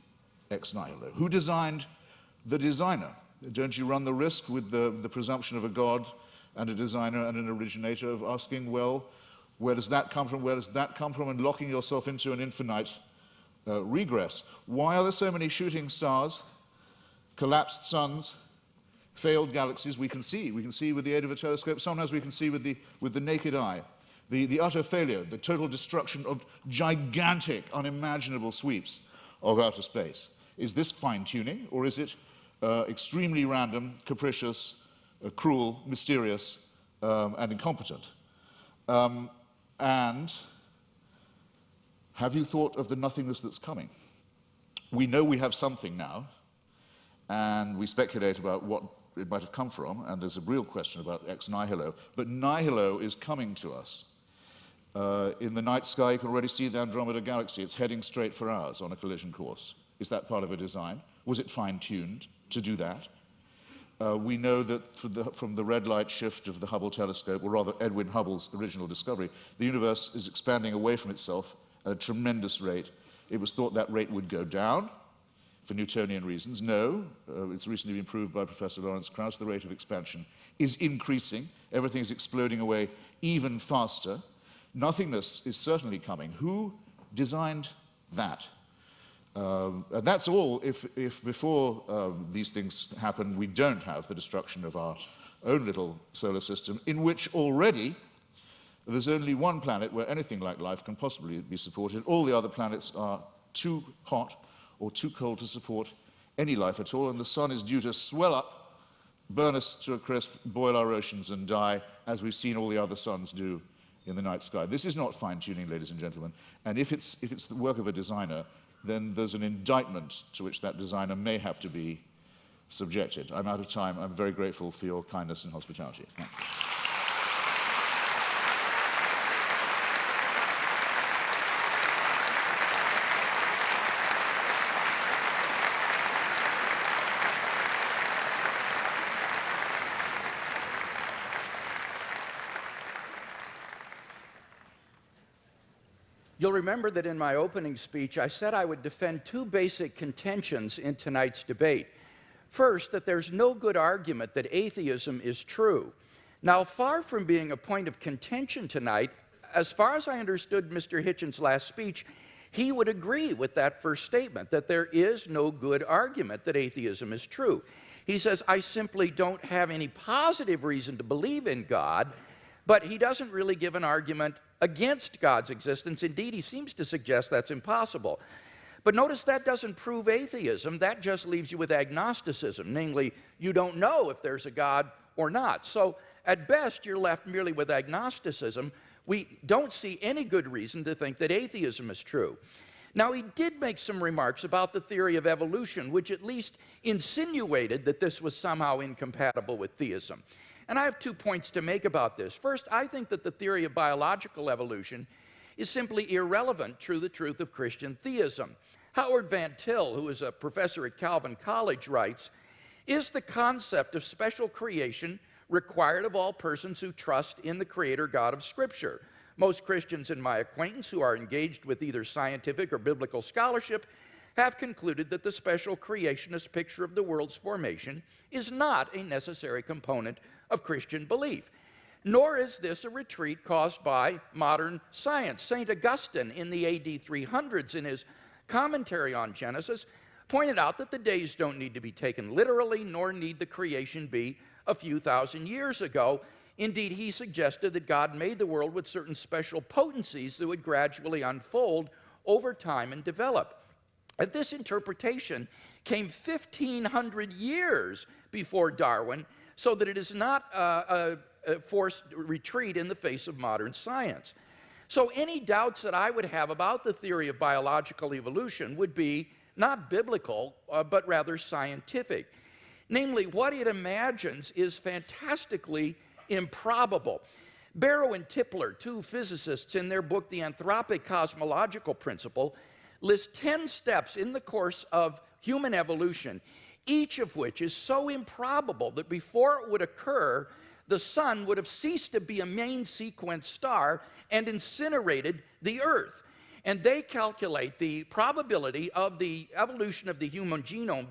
ex nihilo? Who designed the designer? Don't you run the risk with the presumption of a God and a designer and an originator of asking, well, where does that come from? Where does that come from? And locking yourself into an infinite regress. Why are there so many shooting stars, collapsed suns, failed galaxies? We can see with the aid of a telescope. Sometimes we can see with the naked eye. The utter failure, the total destruction of gigantic, unimaginable sweeps of outer space. Is this fine-tuning, or is it extremely random, capricious, cruel, mysterious, and incompetent? And have you thought of the nothingness that's coming? We know we have something now, and we speculate about what it might have come from, and there's a real question about ex nihilo, but nihilo is coming to us. In the night sky, you can already see the Andromeda Galaxy. It's heading straight for ours on a collision course. Is that part of a design? Was it fine-tuned to do that? We know that from the red light shift of the Hubble telescope, or rather Edwin Hubble's original discovery, the universe is expanding away from itself at a tremendous rate. It was thought that rate would go down for Newtonian reasons. No, it's recently been proved by Professor Lawrence Krauss, the rate of expansion is increasing. Everything is exploding away even faster. Nothingness is certainly coming. Who designed that? And that's all if before these things happen, we don't have the destruction of our own little solar system, in which already there's only one planet where anything like life can possibly be supported. All the other planets are too hot or too cold to support any life at all, and the sun is due to swell up, burn us to a crisp, boil our oceans and die, as we've seen all the other suns do in the night sky. This is not fine-tuning, ladies and gentlemen, and if it's the work of a designer, then there's an indictment to which that designer may have to be subjected. I'm out of time. I'm very grateful for your kindness and hospitality. Thank you. You'll remember that in my opening speech, I said I would defend 2 basic contentions in tonight's debate. First, that there's no good argument that atheism is true. Now, far from being a point of contention tonight, as far as I understood Mr. Hitchens' last speech, he would agree with that first statement, that there is no good argument that atheism is true. He says, I simply don't have any positive reason to believe in God, but he doesn't really give an argument against God's existence. Indeed, he seems to suggest that's impossible. But notice that doesn't prove atheism. That just leaves you with agnosticism, namely, you don't know if there's a God or not. So at best, you're left merely with agnosticism. We don't see any good reason to think that atheism is true. Now, he did make some remarks about the theory of evolution, which at least insinuated that this was somehow incompatible with theism. And I have 2 points to make about this. First, I think that the theory of biological evolution is simply irrelevant to the truth of Christian theism. Howard Van Til, who is a professor at Calvin College, writes, "Is the concept of special creation required of all persons who trust in the Creator God of Scripture? Most Christians in my acquaintance who are engaged with either scientific or biblical scholarship have concluded that the special creationist picture of the world's formation is not a necessary component of Christian belief. Nor is this a retreat caused by modern science." St. Augustine in the AD 300s, in his commentary on Genesis, pointed out that the days don't need to be taken literally, nor need the creation be a few thousand years ago. Indeed, he suggested that God made the world with certain special potencies that would gradually unfold over time and develop. And this interpretation came 1,500 years before Darwin, so that it is not a forced retreat in the face of modern science. So any doubts that I would have about the theory of biological evolution would be not biblical, but rather scientific. Namely, what it imagines is fantastically improbable. Barrow and Tipler, 2 physicists, in their book, The Anthropic Cosmological Principle, list 10 steps in the course of human evolution, each of which is so improbable that before it would occur, the sun would have ceased to be a main sequence star and incinerated the Earth. And they calculate the probability of the evolution of the human genome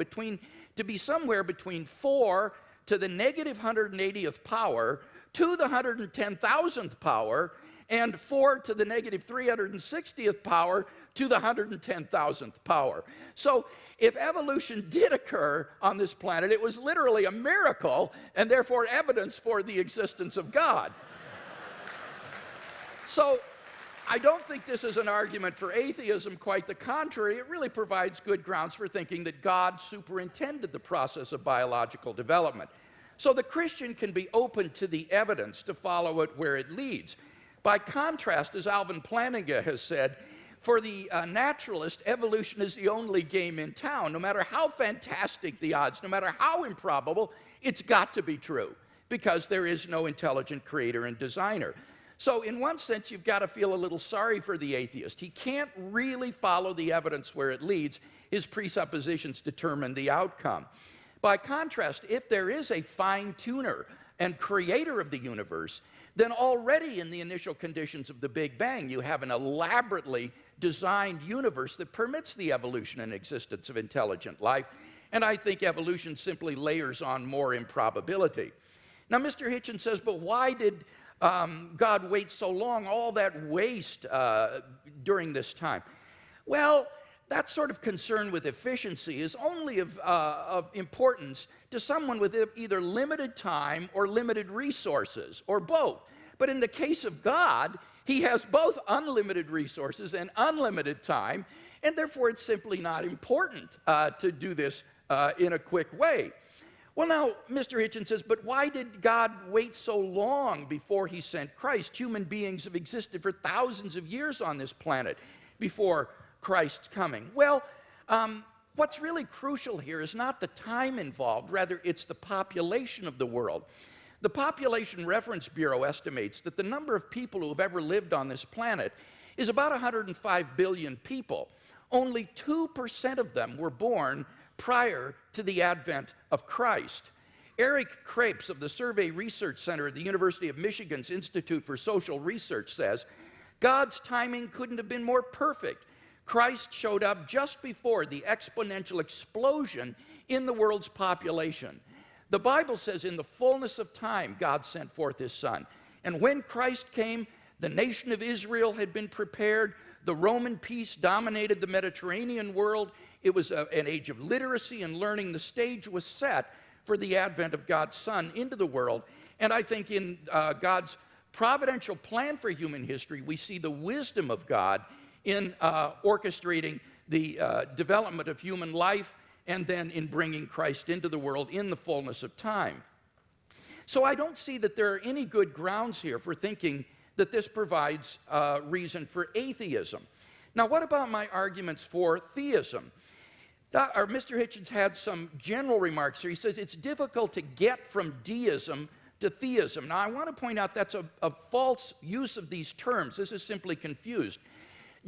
to be somewhere between 4 to the negative 180th power to the 110,000th power, and 4 to the negative 360th power to the 110,000th power. So if evolution did occur on this planet, it was literally a miracle, and therefore evidence for the existence of God. So I don't think this is an argument for atheism. Quite the contrary, it really provides good grounds for thinking that God superintended the process of biological development. So the Christian can be open to the evidence to follow it where it leads. By contrast, as Alvin Plantinga has said, for the naturalist, evolution is the only game in town. No matter how fantastic the odds, no matter how improbable, it's got to be true, because there is no intelligent creator and designer. So in one sense, you've got to feel a little sorry for the atheist. He can't really follow the evidence where it leads. His presuppositions determine the outcome. By contrast, if there is a fine-tuner and creator of the universe, then already in the initial conditions of the Big Bang, you have an elaborately designed universe that permits the evolution and existence of intelligent life. And I think evolution simply layers on more improbability. Now, Mr. Hitchens says, but why did God wait so long, all that waste during this time? Well, that sort of concern with efficiency is only of importance to someone with either limited time or limited resources, or both. But in the case of God, he has both unlimited resources and unlimited time, and therefore it's simply not important to do this in a quick way. Well, now, Mr. Hitchens says, but why did God wait so long before he sent Christ? Human beings have existed for thousands of years on this planet before Christ's coming. Well, what's really crucial here is not the time involved, rather it's the population of the world. The Population Reference Bureau estimates that the number of people who have ever lived on this planet is about 105 billion people. Only 2% of them were born prior to the advent of Christ. Eric Krapes of the Survey Research Center at the University of Michigan's Institute for Social Research says, God's timing couldn't have been more perfect. Christ showed up just before the exponential explosion in the world's population. The Bible says in the fullness of time, God sent forth his Son. And when Christ came, the nation of Israel had been prepared. The Roman peace dominated the Mediterranean world. It was an age of literacy and learning. The stage was set for the advent of God's Son into the world. And I think in God's providential plan for human history, we see the wisdom of God in orchestrating the development of human life, and then in bringing Christ into the world in the fullness of time. So I don't see that there are any good grounds here for thinking that this provides reason for atheism. Now, what about my arguments for theism? Mr. Hitchens had some general remarks here. He says it's difficult to get from deism to theism. Now, I want to point out that's a false use of these terms. This is simply confused.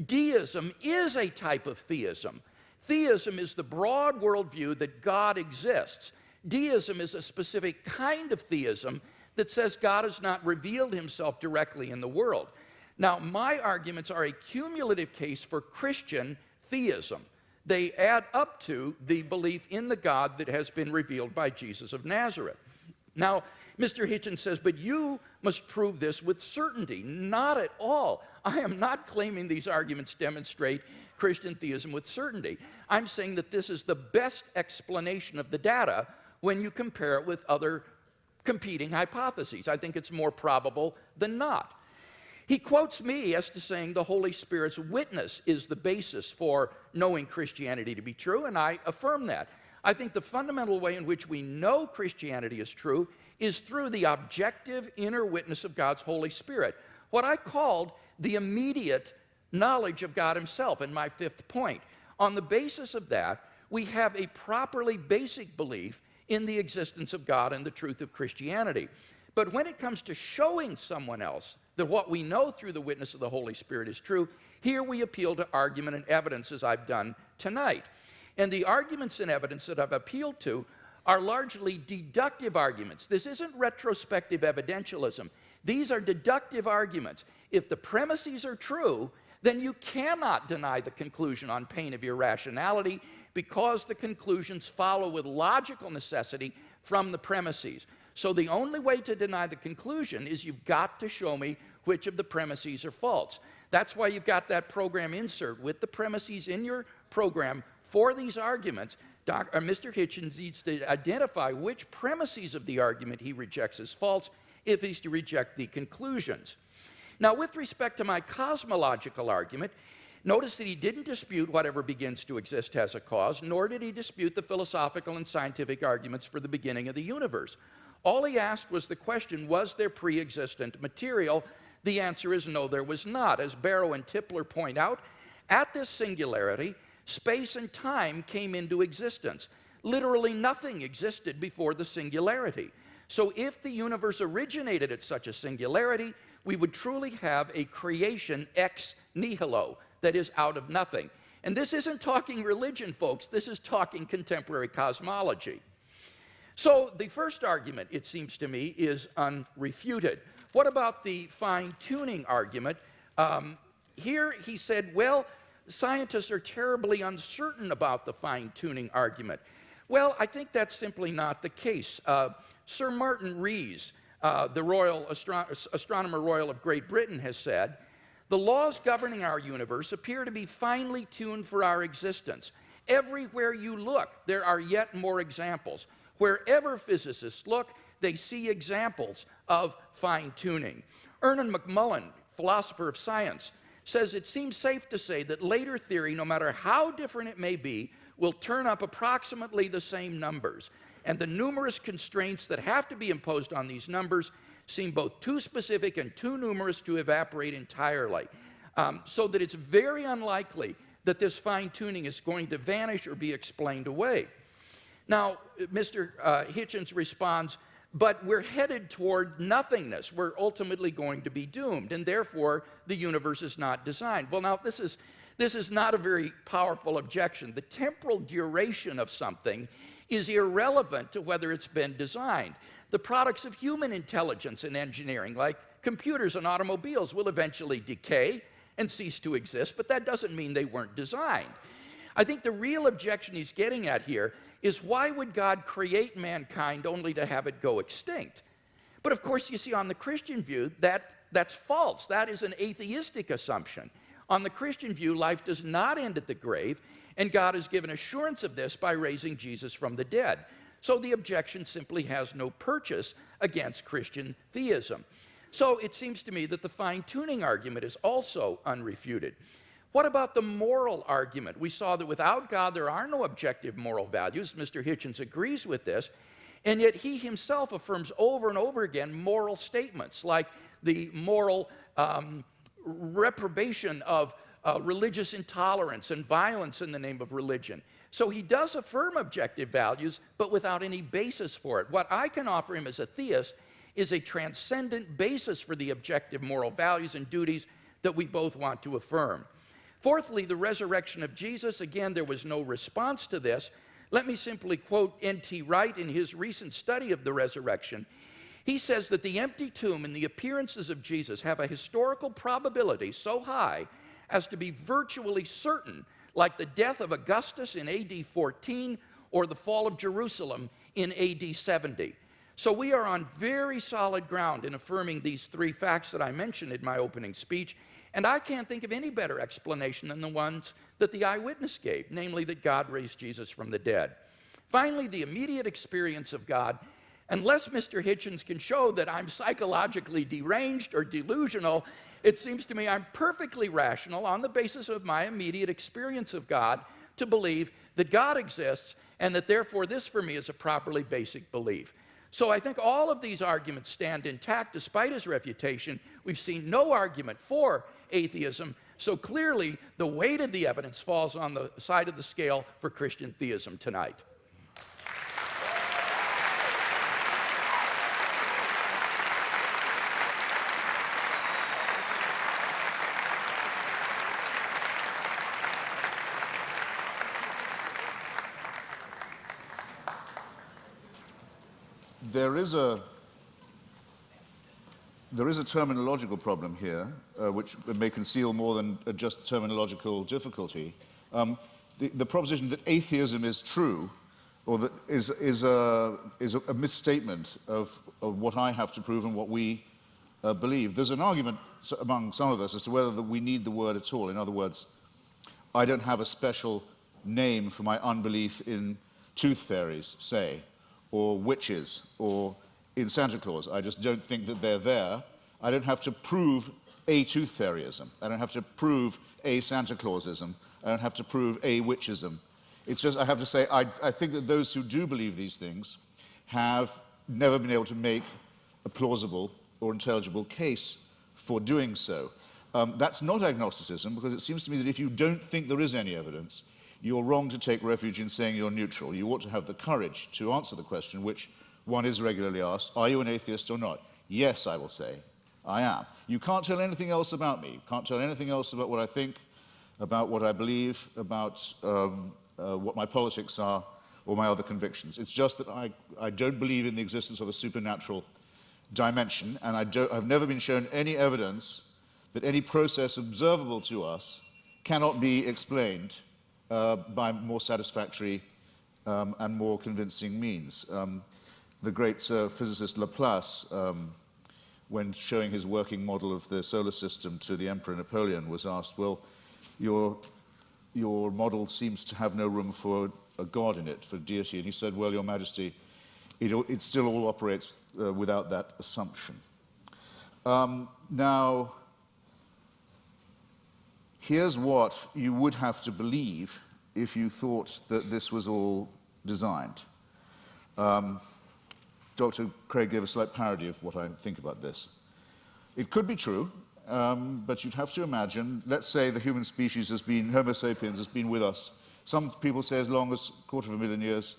Deism is a type of theism. Theism is the broad worldview that God exists. Deism is a specific kind of theism that says God has not revealed himself directly in the world. Now, my arguments are a cumulative case for Christian theism. They add up to the belief in the God that has been revealed by Jesus of Nazareth. Now, Mr. Hitchens says, but you must prove this with certainty. Not at all. I am not claiming these arguments demonstrate Christian theism with certainty. I'm saying that this is the best explanation of the data when you compare it with other competing hypotheses. I think it's more probable than not. He quotes me as to saying the Holy Spirit's witness is the basis for knowing Christianity to be true, and I affirm that. I think the fundamental way in which we know Christianity is true is through the objective inner witness of God's Holy Spirit, what I called the immediate knowledge of God himself in my fifth point. On the basis of that, we have a properly basic belief in the existence of God and the truth of Christianity. But when it comes to showing someone else that what we know through the witness of the Holy Spirit is true, here we appeal to argument and evidence as I've done tonight. And the arguments and evidence that I've appealed to are largely deductive arguments. This isn't retrospective evidentialism. These are deductive arguments. If the premises are true, then you cannot deny the conclusion on pain of irrationality because the conclusions follow with logical necessity from the premises. So the only way to deny the conclusion is you've got to show me which of the premises are false. That's why you've got that program insert with the premises in your program for these arguments. Mr. Hitchens needs to identify which premises of the argument he rejects as false if he's to reject the conclusions. Now, with respect to my cosmological argument, notice that he didn't dispute whatever begins to exist has a cause, nor did he dispute the philosophical and scientific arguments for the beginning of the universe. All he asked was the question, was there pre-existent material? The answer is no, there was not. As Barrow and Tipler point out, at this singularity, space and time came into existence. Literally nothing existed before the singularity. So if the universe originated at such a singularity, we would truly have a creation ex nihilo, that is, out of nothing. And this isn't talking religion, folks. This is talking contemporary cosmology. So the first argument, it seems to me, is unrefuted. What about the fine-tuning argument? Here he said, well, scientists are terribly uncertain about the fine-tuning argument. Well, I think that's simply not the case. Sir Martin Rees, the Royal Astronomer Royal of Great Britain, has said, the laws governing our universe appear to be finely tuned for our existence. Everywhere you look, there are yet more examples. Wherever physicists look, they see examples of fine-tuning. Ernan McMullen, philosopher of science, says it seems safe to say that later theory, no matter how different it may be, will turn up approximately the same numbers. And the numerous constraints that have to be imposed on these numbers seem both too specific and too numerous to evaporate entirely. So that it's very unlikely that this fine-tuning is going to vanish or be explained away. Now, Mr. Hitchens responds, but we're headed toward nothingness. We're ultimately going to be doomed, and therefore the universe is not designed. Well, now, this is not a very powerful objection. The temporal duration of something is irrelevant to whether it's been designed. The products of human intelligence and engineering, like computers and automobiles, will eventually decay and cease to exist, but that doesn't mean they weren't designed. I think the real objection he's getting at here is why would God create mankind only to have it go extinct? But of course, you see, on the Christian view, that's false. That is an atheistic assumption. On the Christian view, life does not end at the grave, and God has given assurance of this by raising Jesus from the dead. So the objection simply has no purchase against Christian theism. So it seems to me that the fine-tuning argument is also unrefuted. What about the moral argument? We saw that without God there are no objective moral values. Mr. Hitchens agrees with this. And yet he himself affirms over and over again moral statements like the moral reprobation of religious intolerance and violence in the name of religion. So he does affirm objective values, but without any basis for it. What I can offer him as a theist is a transcendent basis for the objective moral values and duties that we both want to affirm. Fourthly, the resurrection of Jesus. Again, there was no response to this. Let me simply quote N.T. Wright in his recent study of the resurrection. He says that the empty tomb and the appearances of Jesus have a historical probability so high as to be virtually certain, like the death of Augustus in AD 14 or the fall of Jerusalem in AD 70. So we are on very solid ground in affirming these three facts that I mentioned in my opening speech, and I can't think of any better explanation than the ones that the eyewitness gave, namely that God raised Jesus from the dead. Finally, the immediate experience of God. Unless Mr. Hitchens can show that I'm psychologically deranged or delusional, it seems to me I'm perfectly rational on the basis of my immediate experience of God to believe that God exists and that therefore this for me is a properly basic belief. So I think all of these arguments stand intact despite his refutation. We've seen no argument for atheism, so clearly the weight of the evidence falls on the side of the scale for Christian theism tonight. There is a terminological problem here, which may conceal more than just terminological difficulty. The proposition that atheism is true, or that is a misstatement of what I have to prove and what we believe. There's an argument among some of us as to whether we need the word at all. In other words, I don't have a special name for my unbelief in tooth fairies, say, or witches, or in Santa Claus. I just don't think that they're there. I don't have to prove a tooth fairyism. I don't have to prove a Santa Clausism. I don't have to prove a witchism. It's just I have to say I think that those who do believe these things have never been able to make a plausible or intelligible case for doing so. That's not agnosticism, because it seems to me that if you don't think there is any evidence, you're wrong to take refuge in saying you're neutral. You ought to have the courage to answer the question, which one is regularly asked, are you an atheist or not? Yes, I will say, I am. You can't tell anything else about me. You can't tell anything else about what I think, about what I believe, about what my politics are, or my other convictions. It's just that I don't believe in the existence of a supernatural dimension, and I've never been shown any evidence that any process observable to us cannot be explained by more satisfactory and more convincing means. The great physicist Laplace, when showing his working model of the solar system to the Emperor Napoleon, was asked, well, your model seems to have no room for a god in it, for deity. And he said, well, Your Majesty, it still all operates without that assumption. Now, here's what you would have to believe if you thought that this was all designed. Dr. Craig gave a slight parody of what I think about this. It could be true, but you'd have to imagine, let's say the human species has been, Homo sapiens has been with us, some people say as long as 250,000 years,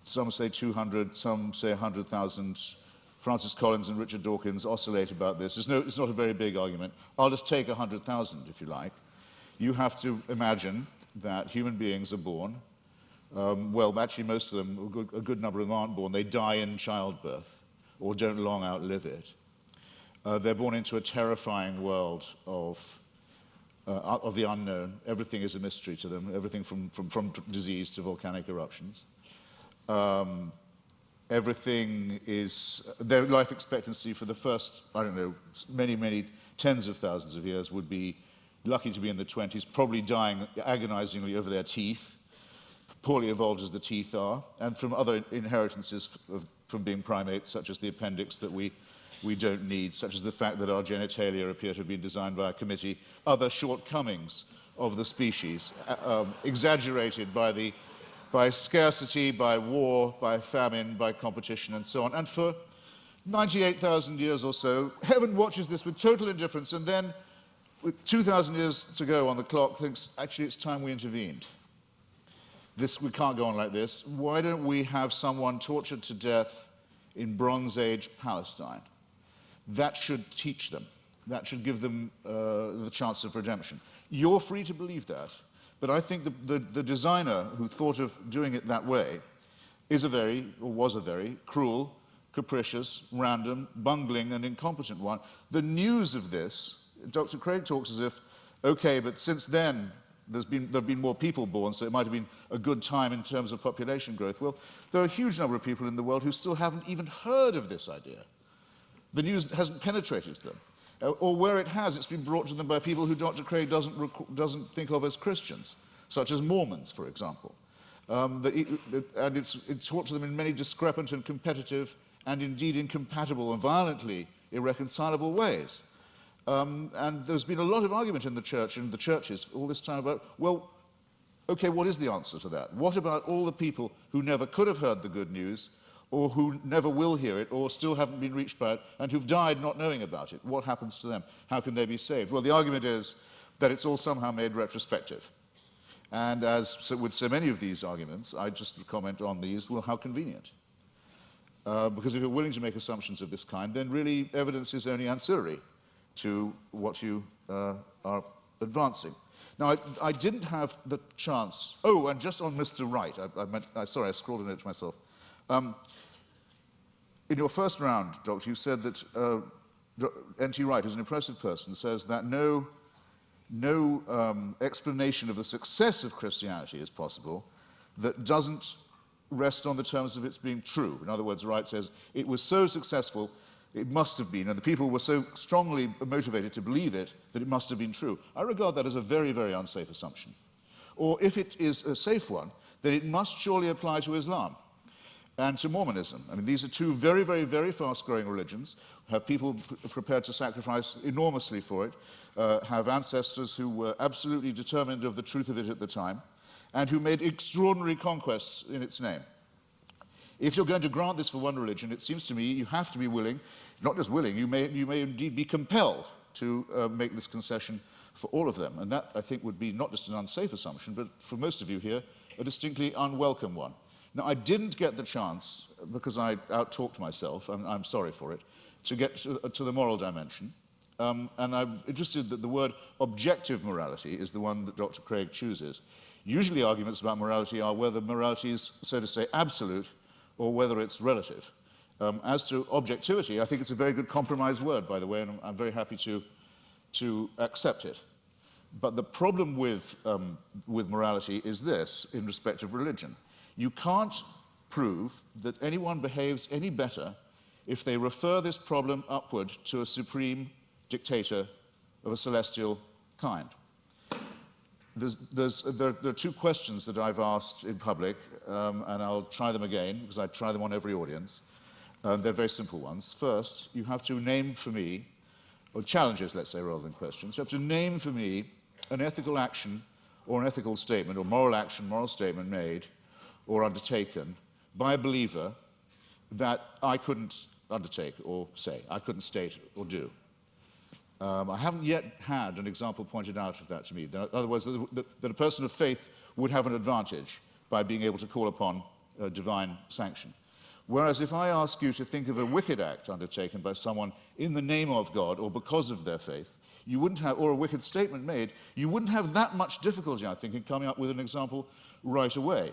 some say 200, some say 100,000. Francis Collins and Richard Dawkins oscillate about this. It's not a very big argument. I'll just take 100,000, if you like. You have to imagine that human beings are born. Well, actually, most of them, a good number of them aren't born. They die in childbirth or don't long outlive it. They're born into a terrifying world of the unknown. Everything is a mystery to them, everything from disease to volcanic eruptions. Everything is, their life expectancy for the first, I don't know, many, many tens of thousands of years would be lucky to be in the 20s, probably dying agonizingly over their teeth, poorly evolved as the teeth are, and from other inheritances from being primates, such as the appendix that we don't need, such as the fact that our genitalia appear to have been designed by a committee, other shortcomings of the species, exaggerated by the by scarcity, by war, by famine, by competition, and so on. And for 98,000 years or so, heaven watches this with total indifference, and then, with 2,000 years to go on the clock, thinks, actually, it's time we intervened. We can't go on like this. Why don't we have someone tortured to death in Bronze Age Palestine? That should teach them. That should give them the chance of redemption. You're free to believe that, but I think the designer who thought of doing it that way was a very cruel, capricious, random, bungling, and incompetent one. The news of this, Dr. Craig talks as if, okay, but since then, there have been more people born, so it might have been a good time in terms of population growth. Well, there are a huge number of people in the world who still haven't even heard of this idea. The news hasn't penetrated to them. Or where it has, it's been brought to them by people who Dr. Craig doesn't think of as Christians, such as Mormons, for example. And it's taught to them in many discrepant and competitive and indeed incompatible and violently irreconcilable ways. And there's been a lot of argument in the church and the churches all this time about, well, okay, what is the answer to that? What about all the people who never could have heard the good news, or who never will hear it, or still haven't been reached by it, and who've died not knowing about it? What happens to them? How can they be saved? Well, the argument is that it's all somehow made retrospective. And as with so many of these arguments, I just comment on these, well, how convenient. Because if you're willing to make assumptions of this kind, then really evidence is only ancillary to what you are advancing. Now, I didn't have the chance. Oh, and just on Mr. Wright, sorry, I scrawled a note to myself. In your first round, Doctor, you said that N.T. Wright, who's an impressive person, says that no explanation of the success of Christianity is possible that doesn't rest on the terms of its being true. In other words, Wright says it was so successful, it must have been, and the people were so strongly motivated to believe it that it must have been true. I regard that as a very, very unsafe assumption. Or if it is a safe one, then it must surely apply to Islam and to Mormonism. I mean, these are two very, very, very fast-growing religions, have people prepared to sacrifice enormously for it, have ancestors who were absolutely determined of the truth of it at the time, and who made extraordinary conquests in its name. If you're going to grant this for one religion, it seems to me you have to be willing, not just willing, you may indeed be compelled to make this concession for all of them. And that, I think, would be not just an unsafe assumption, but for most of you here, a distinctly unwelcome one. Now, I didn't get the chance, because I out-talked myself, and I'm sorry for it, to get to the moral dimension. And I'm interested that the word objective morality is the one that Dr. Craig chooses. Usually arguments about morality are whether morality is, so to say, absolute, or whether it's relative. As to objectivity, I think it's a very good compromise word, by the way, and I'm very happy to accept it. But the problem with morality is this, in respect of religion. You can't prove that anyone behaves any better if they refer this problem upward to a supreme dictator of a celestial kind. There are two questions that I've asked in public, and I'll try them again, because I try them on every audience. They're very simple ones. First, you have to name for me, or challenges, let's say, rather than questions. You have to name for me an ethical action or an ethical statement, or moral action, moral statement made or undertaken by a believer that I couldn't undertake or say, I couldn't state or do. I haven't yet had an example pointed out of that to me. In other words, that a person of faith would have an advantage by being able to call upon divine sanction. Whereas if I ask you to think of a wicked act undertaken by someone in the name of God or because of their faith, you wouldn't have, or a wicked statement made, you wouldn't have that much difficulty, I think, in coming up with an example right away.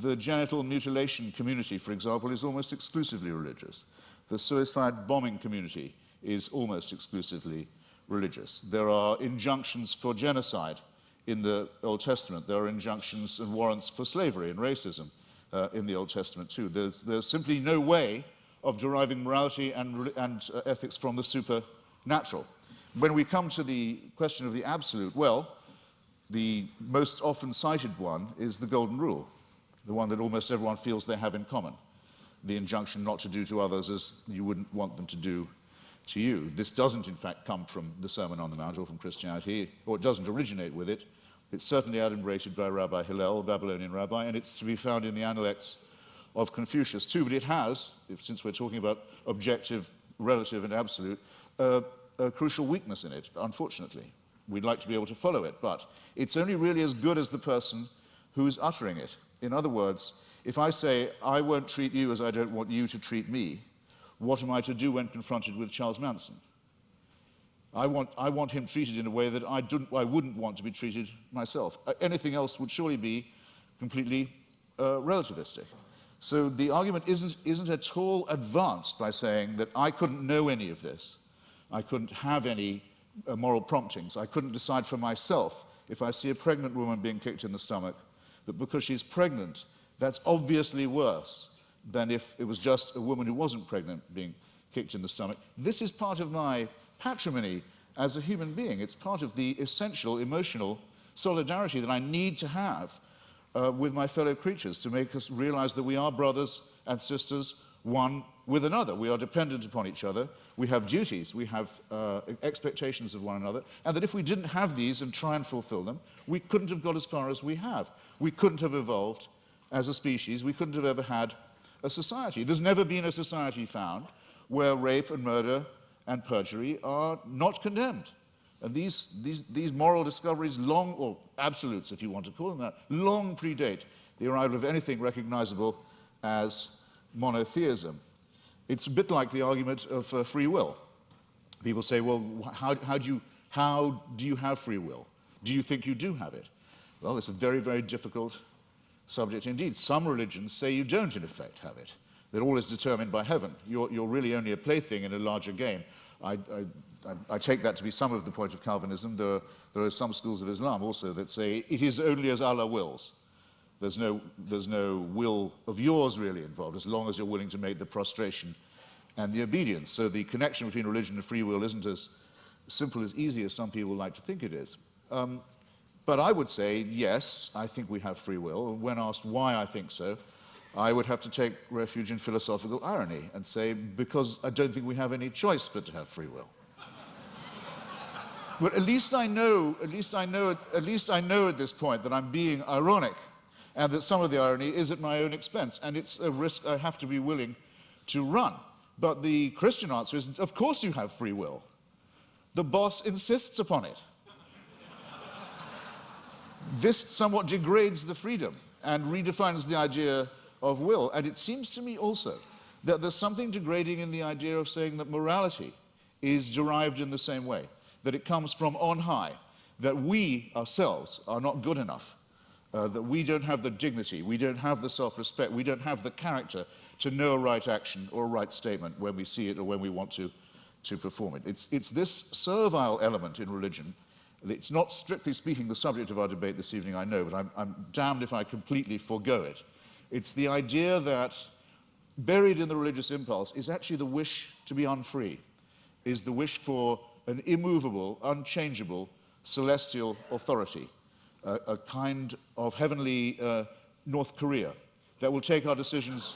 The genital mutilation community, for example, is almost exclusively religious. The suicide bombing community is almost exclusively religious. There are injunctions for genocide in the Old Testament. There are injunctions and warrants for slavery and racism in the Old Testament too. There's simply no way of deriving morality and ethics from the supernatural. When we come to the question of the absolute, well, the most often cited one is the Golden Rule, the one that almost everyone feels they have in common. The injunction not to do to others as you wouldn't want them to do to you. This doesn't, in fact, come from the Sermon on the Mount or from Christianity, or it doesn't originate with it. It's certainly adumbrated by Rabbi Hillel, a Babylonian rabbi, and it's to be found in the Analects of Confucius too. But it has, since we're talking about objective, relative, and absolute, a crucial weakness in it, unfortunately. We'd like to be able to follow it, but it's only really as good as the person who's uttering it. In other words, if I say, I won't treat you as I don't want you to treat me, what am I to do when confronted with Charles Manson? I want him treated in a way that I wouldn't want to be treated myself. Anything else would surely be completely relativistic. So the argument isn't at all advanced by saying that I couldn't know any of this. I couldn't have any moral promptings. I couldn't decide for myself if I see a pregnant woman being kicked in the stomach, that because she's pregnant, that's obviously worse than if it was just a woman who wasn't pregnant being kicked in the stomach. This is part of my patrimony as a human being. It's part of the essential emotional solidarity that I need to have with my fellow creatures to make us realize that we are brothers and sisters, one with another. We are dependent upon each other. We have duties. We have expectations of one another. And that if we didn't have these and try and fulfill them, we couldn't have got as far as we have. We couldn't have evolved as a species. We couldn't have ever had a society. There's never been a society found where rape and murder and perjury are not condemned. And these moral discoveries long, or absolutes if you want to call them that, long predate the arrival of anything recognizable as monotheism. It's a bit like the argument of free will. People say, well, how do you have free will? Do you think you do have it? Well, it's a very, very difficult subject indeed. Some religions say you don't, in effect, have it, that all is determined by heaven. You're really only a plaything in a larger game. I take that to be some of the point of Calvinism. There are some schools of Islam also that say it is only as Allah wills. There's no will of yours really involved, as long as you're willing to make the prostration and the obedience. So the connection between religion and free will isn't as simple, as easy as some people like to think it is. But I would say, yes, I think we have free will. When asked why I think so, I would have to take refuge in philosophical irony and say, because I don't think we have any choice but to have free will. But at least I know at this point that I'm being ironic, and that some of the irony is at my own expense, and it's a risk I have to be willing to run. But the Christian answer is, of course you have free will. The boss insists upon it. This somewhat degrades the freedom and redefines the idea of will. And it seems to me also that there's something degrading in the idea of saying that morality is derived in the same way, that it comes from on high, that we ourselves are not good enough, that we don't have the dignity, we don't have the self-respect, we don't have the character to know a right action or a right statement when we see it or when we want to perform it. It's this servile element in religion. It's not, strictly speaking, the subject of our debate this evening, I know, but I'm damned if I completely forego it. It's the idea that buried in the religious impulse is actually the wish to be unfree, is the wish for an immovable, unchangeable, celestial authority, a kind of heavenly North Korea that will take our decisions,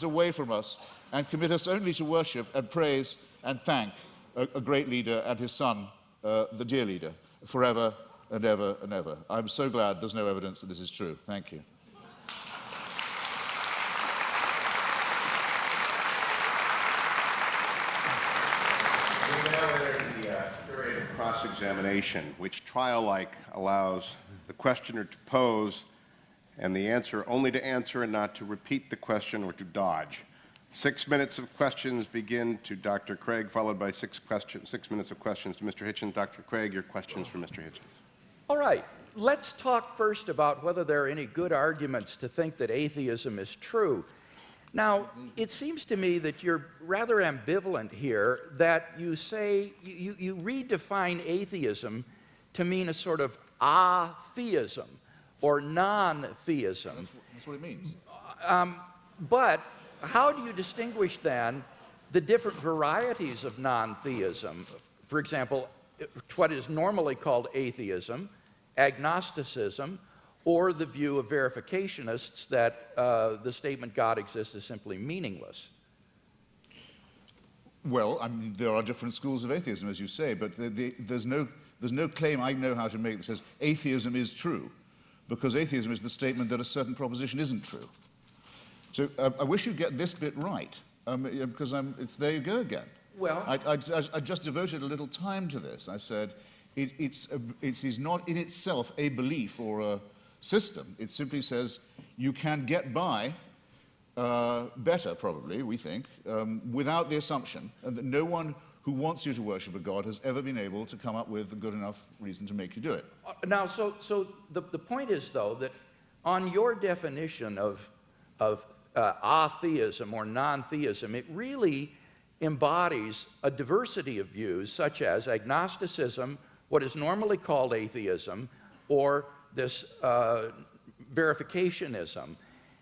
away from us and commit us only to worship and praise and thank a great leader and his son, the dear leader, forever and ever and ever. I'm so glad there's no evidence that this is true. Thank you. We're now entering the period of cross-examination, which trial-like allows the questioner to pose and the answer only to answer and not to repeat the question or to dodge. 6 minutes of questions begin to Dr. Craig, followed by 6 minutes of questions to Mr. Hitchens. Dr. Craig, your questions for Mr. Hitchens. All right, let's talk first about whether there are any good arguments to think that atheism is true. Now, it seems to me that you're rather ambivalent here, that you say, you redefine atheism to mean a sort of atheism or non-theism. That's what it means. But how do you distinguish then the different varieties of non-theism? For example, what is normally called atheism, agnosticism, or the view of verificationists that the statement God exists is simply meaningless? Well, I mean, there are different schools of atheism, as you say, but there's no claim I know how to make that says atheism is true, because atheism is the statement that a certain proposition isn't true. So I wish you'd get this bit right, because it's there you go again. Well, I just devoted a little time to this. I said it is not in itself a belief or a system. It simply says you can get by better, probably, we think, without the assumption that no one who wants you to worship a god has ever been able to come up with a good enough reason to make you do it. Now, so the point is, though, that on your definition of atheism or non-theism, it really embodies a diversity of views, such as agnosticism, what is normally called atheism, or this verificationism.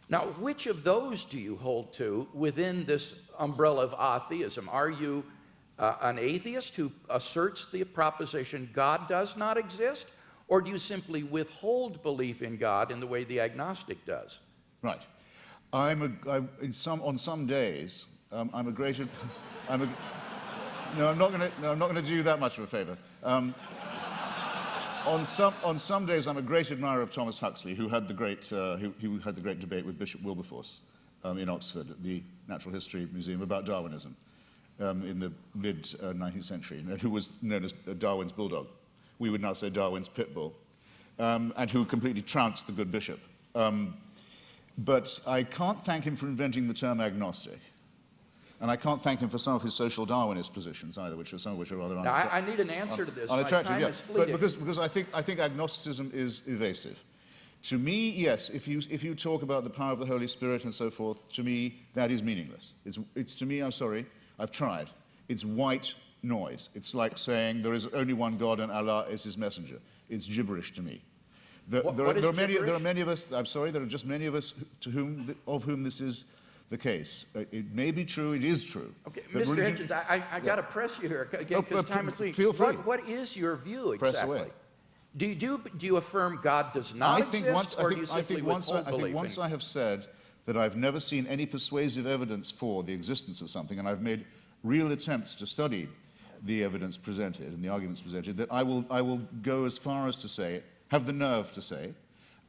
Now, which of those do you hold to within this umbrella of atheism? Are you an atheist who asserts the proposition God does not exist, or do you simply withhold belief in God in the way the agnostic does? Right. On some days, I'm a greater. No, I'm not going to do you that much of a favor. On some days, I'm a great admirer of Thomas Huxley, who had the great debate with Bishop Wilberforce in Oxford at the Natural History Museum about Darwinism in the mid-19th century, and who was known as Darwin's bulldog. We would now say Darwin's pit bull, and who completely trounced the good bishop. But I can't thank him for inventing the term agnostic. And I can't thank him for some of his social Darwinist positions either, some of which are rather unattractive. Now, I need an answer to this. My time is fleeting. But because I think agnosticism is evasive. To me, yes, if you talk about the power of the Holy Spirit and so forth, to me, that is meaningless. It's to me, I'm sorry, I've tried. It's white noise. It's like saying there is only one God and Allah is his messenger. It's gibberish to me. There are many of us, I'm sorry, there are just many of us of whom this is the case. It may be true, it is true. Okay, Mr. Hitchens, I got to press you here again because time is fleeting. Feel free. What is your view exactly? Press away. Do you affirm God does not exist, or do you simply withhold belief? I think once I have said that I've never seen any persuasive evidence for the existence of something, and I've made real attempts to study the evidence presented and the arguments presented, that I will go as far as to say, have the nerve to say,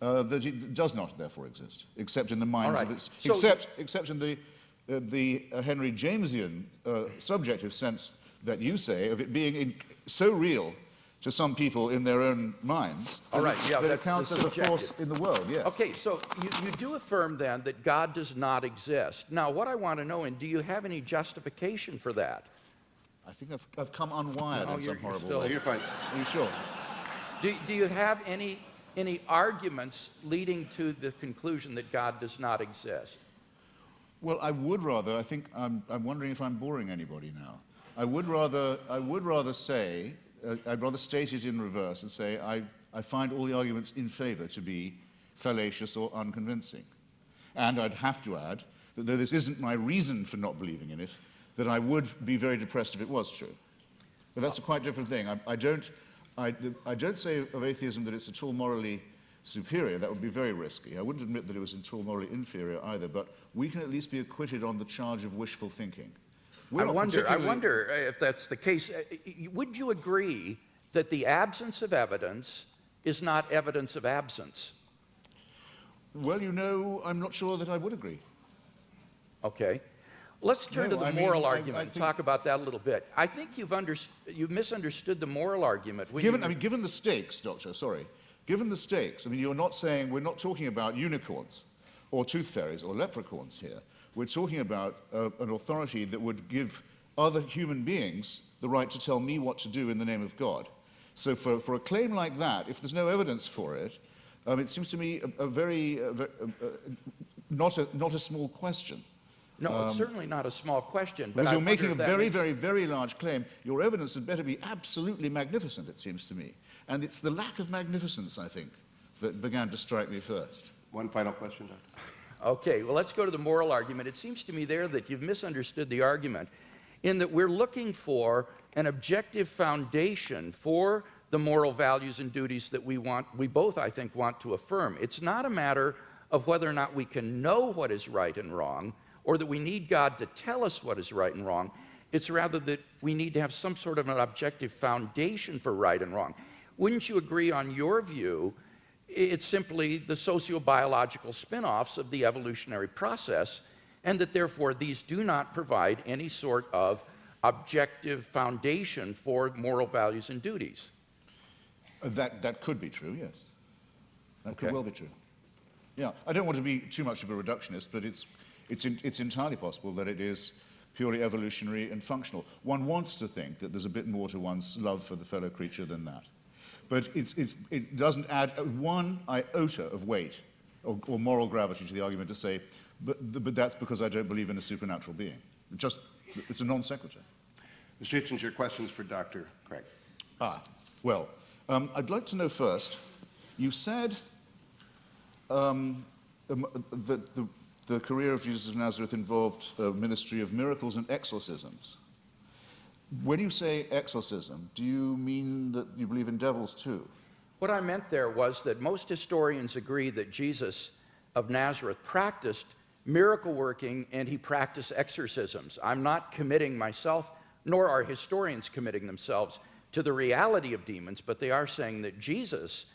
that it does not therefore exist, except in the minds of its, except in the Henry Jamesian subjective sense that you say of it being so real to some people in their own minds that it counts as a force in the world. Yes. Okay, so you do affirm then that God does not exist. Now, what I want to know, and do you have any justification for that? I think I've come unwired in some horrible way. You're fine. Are you sure? Do you have any arguments leading to the conclusion that God does not exist? Well, I would rather. I think I'm wondering if I'm boring anybody now. I would rather say. I'd rather state it in reverse and say I find all the arguments in favor to be fallacious or unconvincing. And I'd have to add that though this isn't my reason for not believing in it, that I would be very depressed if it was true. But that's a quite different thing. I don't say of atheism that it's at all morally superior. That would be very risky. I wouldn't admit that it was at all morally inferior either, but we can at least be acquitted on the charge of wishful thinking. I wonder if that's the case. Would you agree that the absence of evidence is not evidence of absence? Well, you know, I'm not sure that I would agree. Okay. Let's turn to the moral argument and talk about that a little bit. I think you've misunderstood the moral argument. Given the stakes, Doctor, sorry. Given the stakes, I mean, you're not saying, we're not talking about unicorns or tooth fairies or leprechauns here. We're talking about an authority that would give other human beings the right to tell me what to do in the name of God. So for a claim like that, if there's no evidence for it, it seems to me not a small question. No, it's certainly not a small question. Because you're making a very, very, very large claim. Your evidence had better be absolutely magnificent, it seems to me. And it's the lack of magnificence, I think, that began to strike me first. One final question, Doctor. Okay, well, let's go to the moral argument. It seems to me there that you've misunderstood the argument in that we're looking for an objective foundation for the moral values and duties that we both, I think, want to affirm. It's not a matter of whether or not we can know what is right and wrong, or that we need God to tell us what is right and wrong. It's rather that we need to have some sort of an objective foundation for right and wrong. Wouldn't you agree on your view, it's simply the sociobiological spin-offs of the evolutionary process, and that therefore these do not provide any sort of objective foundation for moral values and duties? That could be true, yes. That Okay. could well be true. Yeah, I don't want to be too much of a reductionist, but it's entirely possible that it is purely evolutionary and functional. One wants to think that there's a bit more to one's love for the fellow creature than that. But it doesn't add one iota of weight or moral gravity to the argument to say, but that's because I don't believe in a supernatural being. It's a non sequitur. Mr. Hitchens, your questions for Dr. Craig. Well, I'd like to know first, you said that the career of Jesus of Nazareth involved a ministry of miracles and exorcisms. When you say exorcism, do you mean that you believe in devils too? What I meant there was that most historians agree that Jesus of Nazareth practiced miracle working and he practiced exorcisms. I'm not committing myself, nor are historians committing themselves to the reality of demons, but they are saying that Jesus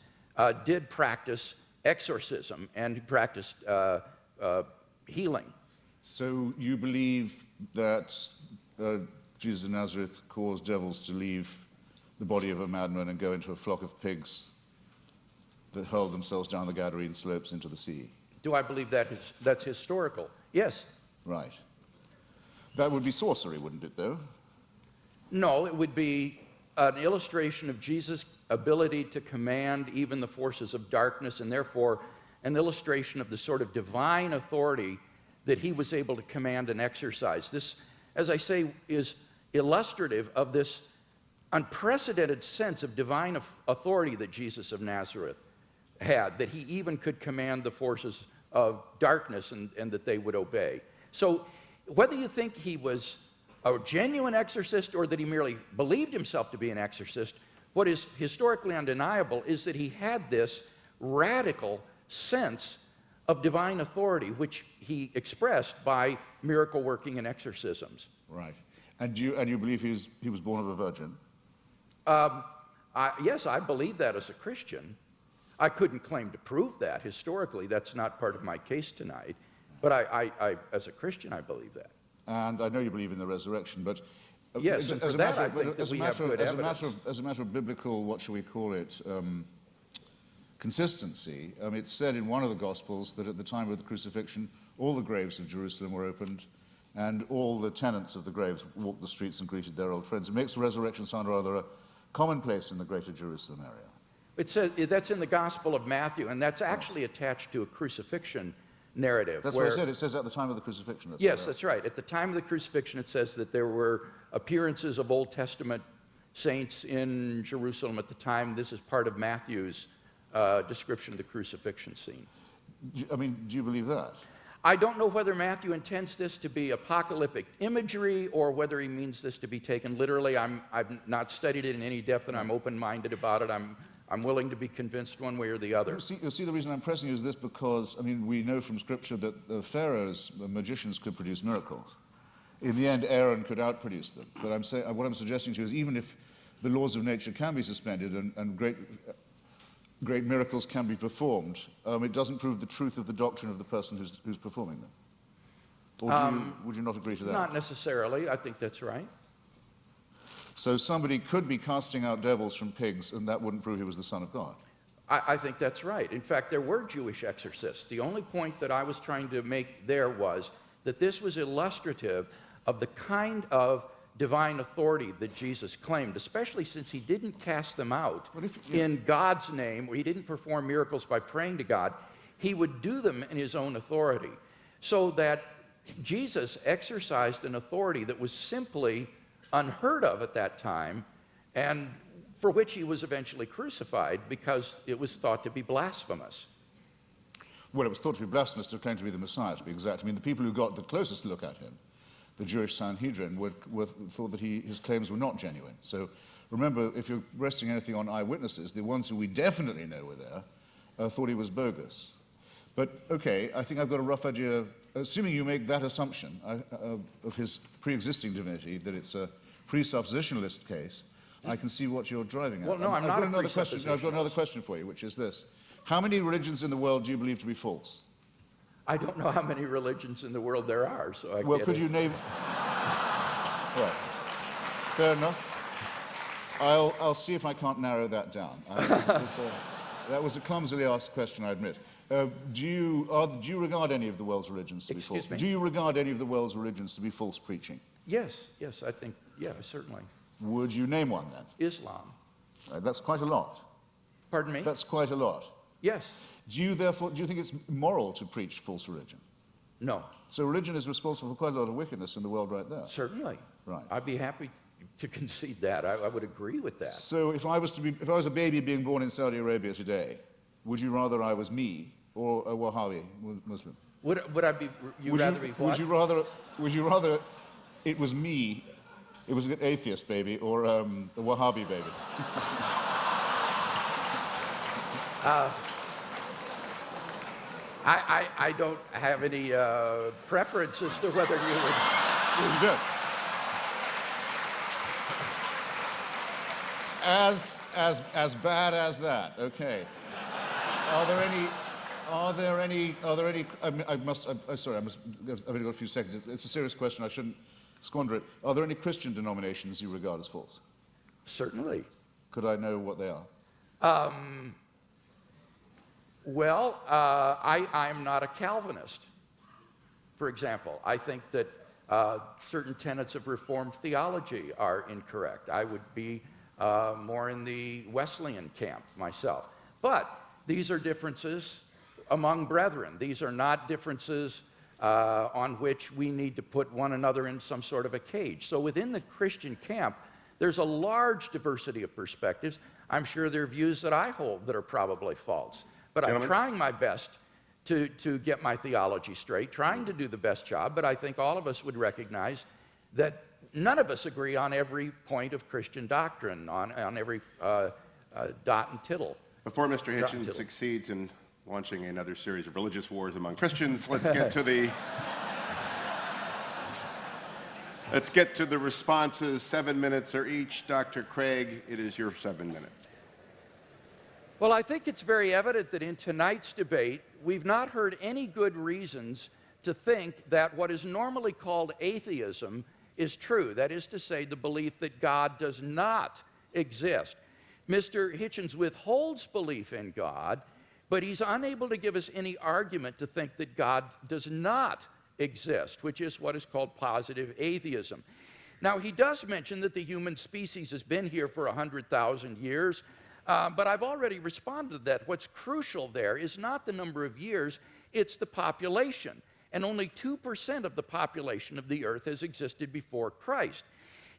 did practice exorcism and he practiced healing. So you believe that Jesus of Nazareth caused devils to leave the body of a madman and go into a flock of pigs that hurled themselves down the Gadarene slopes into the sea? Do I believe that's historical? Yes. Right. That would be sorcery, wouldn't it, though? No, it would be an illustration of Jesus' ability to command even the forces of darkness, and therefore an illustration of the sort of divine authority that he was able to command and exercise. This, as I say, is illustrative of this unprecedented sense of divine authority that Jesus of Nazareth had, that he even could command the forces of darkness and that they would obey. So whether you think he was a genuine exorcist or that he merely believed himself to be an exorcist, what is historically undeniable is that he had this radical sense of divine authority, which he expressed by miracle working and exorcisms. Right. And you believe he was born of a virgin? Yes, I believe that as a Christian. I couldn't claim to prove that historically. That's not part of my case tonight. But I as a Christian, I believe that. And I know you believe in the resurrection, but yes, and for that I think that we have good evidence. As a matter of biblical, what shall we call it, consistency, it's said in one of the Gospels that at the time of the crucifixion, all the graves of Jerusalem were opened, and all the tenants of the graves walked the streets and greeted their old friends. It makes the resurrection sound rather a commonplace in the greater Jerusalem area. It says that's in the Gospel of Matthew, and that's actually attached to a crucifixion narrative. That's what I said. It says at the time of the crucifixion. Yes, that's right. At the time of the crucifixion, it says that there were appearances of Old Testament saints in Jerusalem at the time. This is part of Matthew's description of the crucifixion scene. Do you believe that? I don't know whether Matthew intends this to be apocalyptic imagery or whether he means this to be taken literally. I've not studied it in any depth, and I'm open-minded about it. I'm willing to be convinced one way or the other. You'll see the reason I'm pressing you is this because, we know from Scripture that Pharaoh's magicians could produce miracles. In the end, Aaron could outproduce them. But what I'm suggesting to you is even if the laws of nature can be suspended and great miracles can be performed, it doesn't prove the truth of the doctrine of the person who's performing them. Or would you not agree to that? Not necessarily. I think that's right. So somebody could be casting out devils from pigs, and that wouldn't prove he was the Son of God. I think that's right. In fact, there were Jewish exorcists. The only point that I was trying to make there was that this was illustrative of the kind of divine authority that Jesus claimed, especially since he didn't cast them out in God's name, or he didn't perform miracles by praying to God. He would do them in his own authority. So that Jesus exercised an authority that was simply unheard of at that time, and for which he was eventually crucified because it was thought to be blasphemous. Well, it was thought to be blasphemous to claim to be the Messiah, to be exact. The people who got the closest look at him, the Jewish Sanhedrin, thought that his claims were not genuine. So remember, if you're resting anything on eyewitnesses, the ones who we definitely know were there thought he was bogus. But okay, I think I've got a rough idea assuming you make that assumption of his pre-existing divinity, that it's a presuppositionalist case, I can see what you're driving at. Well, no, I'm not a I've got another question for you, which is this. How many religions in the world do you believe to be false? I don't know how many religions in the world there are, so I Well, can't could you answer. name... Right. Fair enough. I'll see if I can't narrow that down. That was a clumsily asked question, I admit. Do you regard any of the world's religions to be false? Excuse me? Do you regard any of the world's religions to be false preaching? Yes, I think, yeah, certainly. Would you name one then? Islam. Right, that's quite a lot. Pardon me? That's quite a lot. Yes. Do you think it's moral to preach false religion? No. So religion is responsible for quite a lot of wickedness in the world right there. Certainly. Right. I'd be happy to concede that. I would agree with that. So if I was a baby being born in Saudi Arabia today, would you rather I was me or a Wahhabi Muslim? Would I be? Rather be what? Would you rather it was me? It was an atheist baby or a Wahhabi baby? I don't have any preference as to whether you would. You don't. As bad as that. Okay. Are there any? Sorry, I've only got a few seconds. It's a serious question. I shouldn't squander it. Are there any Christian denominations you regard as false? Certainly. Could I know what they are? Well, I'm not a Calvinist, for example. I think that certain tenets of Reformed theology are incorrect. I would be more in the Wesleyan camp myself. But these are differences among brethren. These are not differences on which we need to put one another in some sort of a cage. So within the Christian camp, there's a large diversity of perspectives. I'm sure there are views that I hold that are probably false. But I'm trying my best to get my theology straight, trying to do the best job, but I think all of us would recognize that none of us agree on every point of Christian doctrine, on every dot and tittle. Before Mr. Hitchens succeeds in launching another series of religious wars among Christians, let's get to the responses. 7 minutes are each. Dr. Craig, it is your 7 minutes. Well, I think it's very evident that in tonight's debate, we've not heard any good reasons to think that what is normally called atheism is true. That is to say, the belief that God does not exist. Mr. Hitchens withholds belief in God, but he's unable to give us any argument to think that God does not exist, which is what is called positive atheism. Now, he does mention that the human species has been here for 100,000 years, but I've already responded to that. What's crucial there is not the number of years, it's the population. And only 2% of the population of the earth has existed before Christ.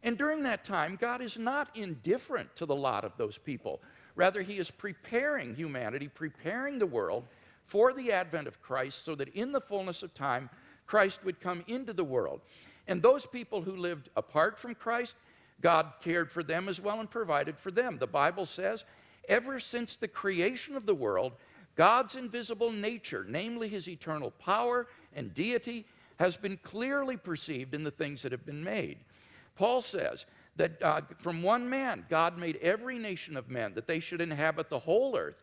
And during that time, God is not indifferent to the lot of those people. Rather, he is preparing humanity, preparing the world for the advent of Christ so that in the fullness of time, Christ would come into the world. And those people who lived apart from Christ, God cared for them as well and provided for them. The Bible says, ever since the creation of the world, God's invisible nature, namely his eternal power and deity, has been clearly perceived in the things that have been made. Paul says that from one man, God made every nation of men, that they should inhabit the whole earth.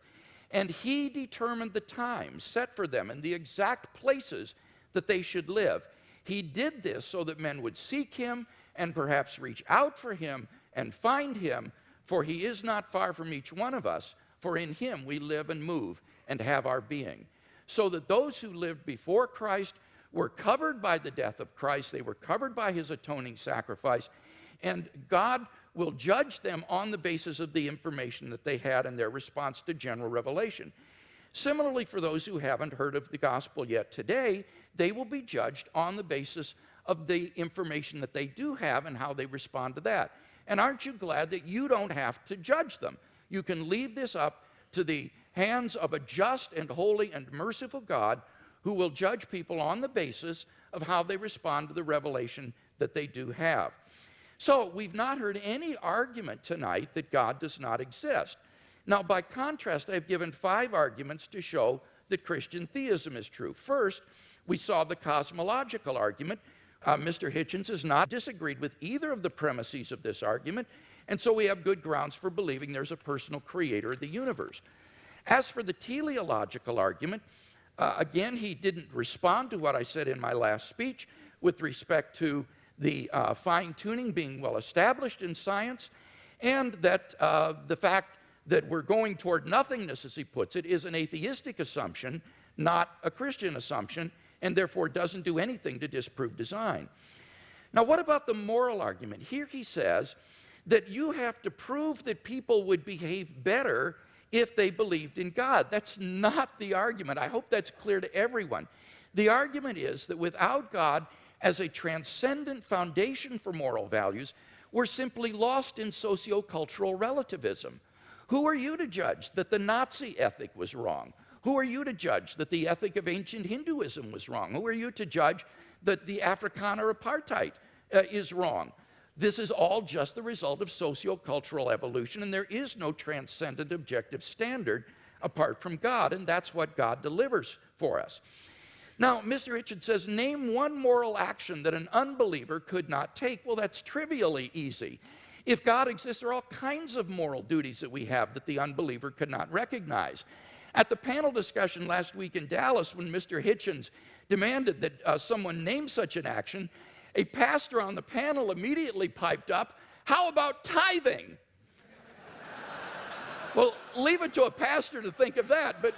And he determined the times set for them and the exact places that they should live. He did this so that men would seek him and perhaps reach out for him and find him, for he is not far from each one of us, for in him we live and move and have our being. So that those who lived before Christ were covered by the death of Christ, they were covered by his atoning sacrifice, and God will judge them on the basis of the information that they had in their response to general revelation. Similarly, for those who haven't heard of the gospel yet today, they will be judged on the basis of the information that they do have and how they respond to that. And aren't you glad that you don't have to judge them? You can leave this up to the hands of a just and holy and merciful God who will judge people on the basis of how they respond to the revelation that they do have. So we've not heard any argument tonight that God does not exist. Now, by contrast, I've given 5 arguments to show that Christian theism is true. First, We saw the cosmological argument. Mr. Hitchens has not disagreed with either of the premises of this argument, and so we have good grounds for believing there's a personal creator of the universe. As for the teleological argument, again, he didn't respond to what I said in my last speech with respect to the fine-tuning being well established in science, and that the fact that we're going toward nothingness, as he puts it, is an atheistic assumption, not a Christian assumption, and therefore doesn't do anything to disprove design. Now, what about the moral argument? Here he says that you have to prove that people would behave better if they believed in God. That's not the argument. I hope that's clear to everyone. The argument is that without God as a transcendent foundation for moral values, we're simply lost in sociocultural relativism. Who are you to judge that the Nazi ethic was wrong? Who are you to judge that the ethic of ancient Hinduism was wrong? Who are you to judge that the Afrikaner apartheid is wrong? This is all just the result of sociocultural evolution, and there is no transcendent objective standard apart from God, and that's what God delivers for us. Now, Mr. Hitchens says, name one moral action that an unbeliever could not take. Well, that's trivially easy. If God exists, there are all kinds of moral duties that we have that the unbeliever could not recognize. At the panel discussion last week in Dallas, when Mr. Hitchens demanded that someone name such an action, a pastor on the panel immediately piped up, how about tithing? Well, leave it to a pastor to think of that, but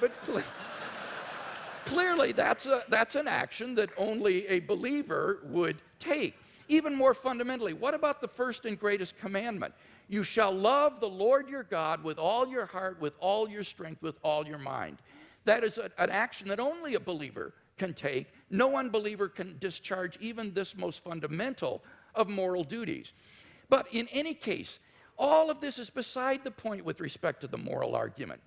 clearly that's an action that only a believer would take. Even more fundamentally, what about the first and greatest commandment? You shall love the Lord your God with all your heart, with all your strength, with all your mind. That is an action that only a believer can take. No unbeliever can discharge even this most fundamental of moral duties. But in any case, all of this is beside the point with respect to the moral argument.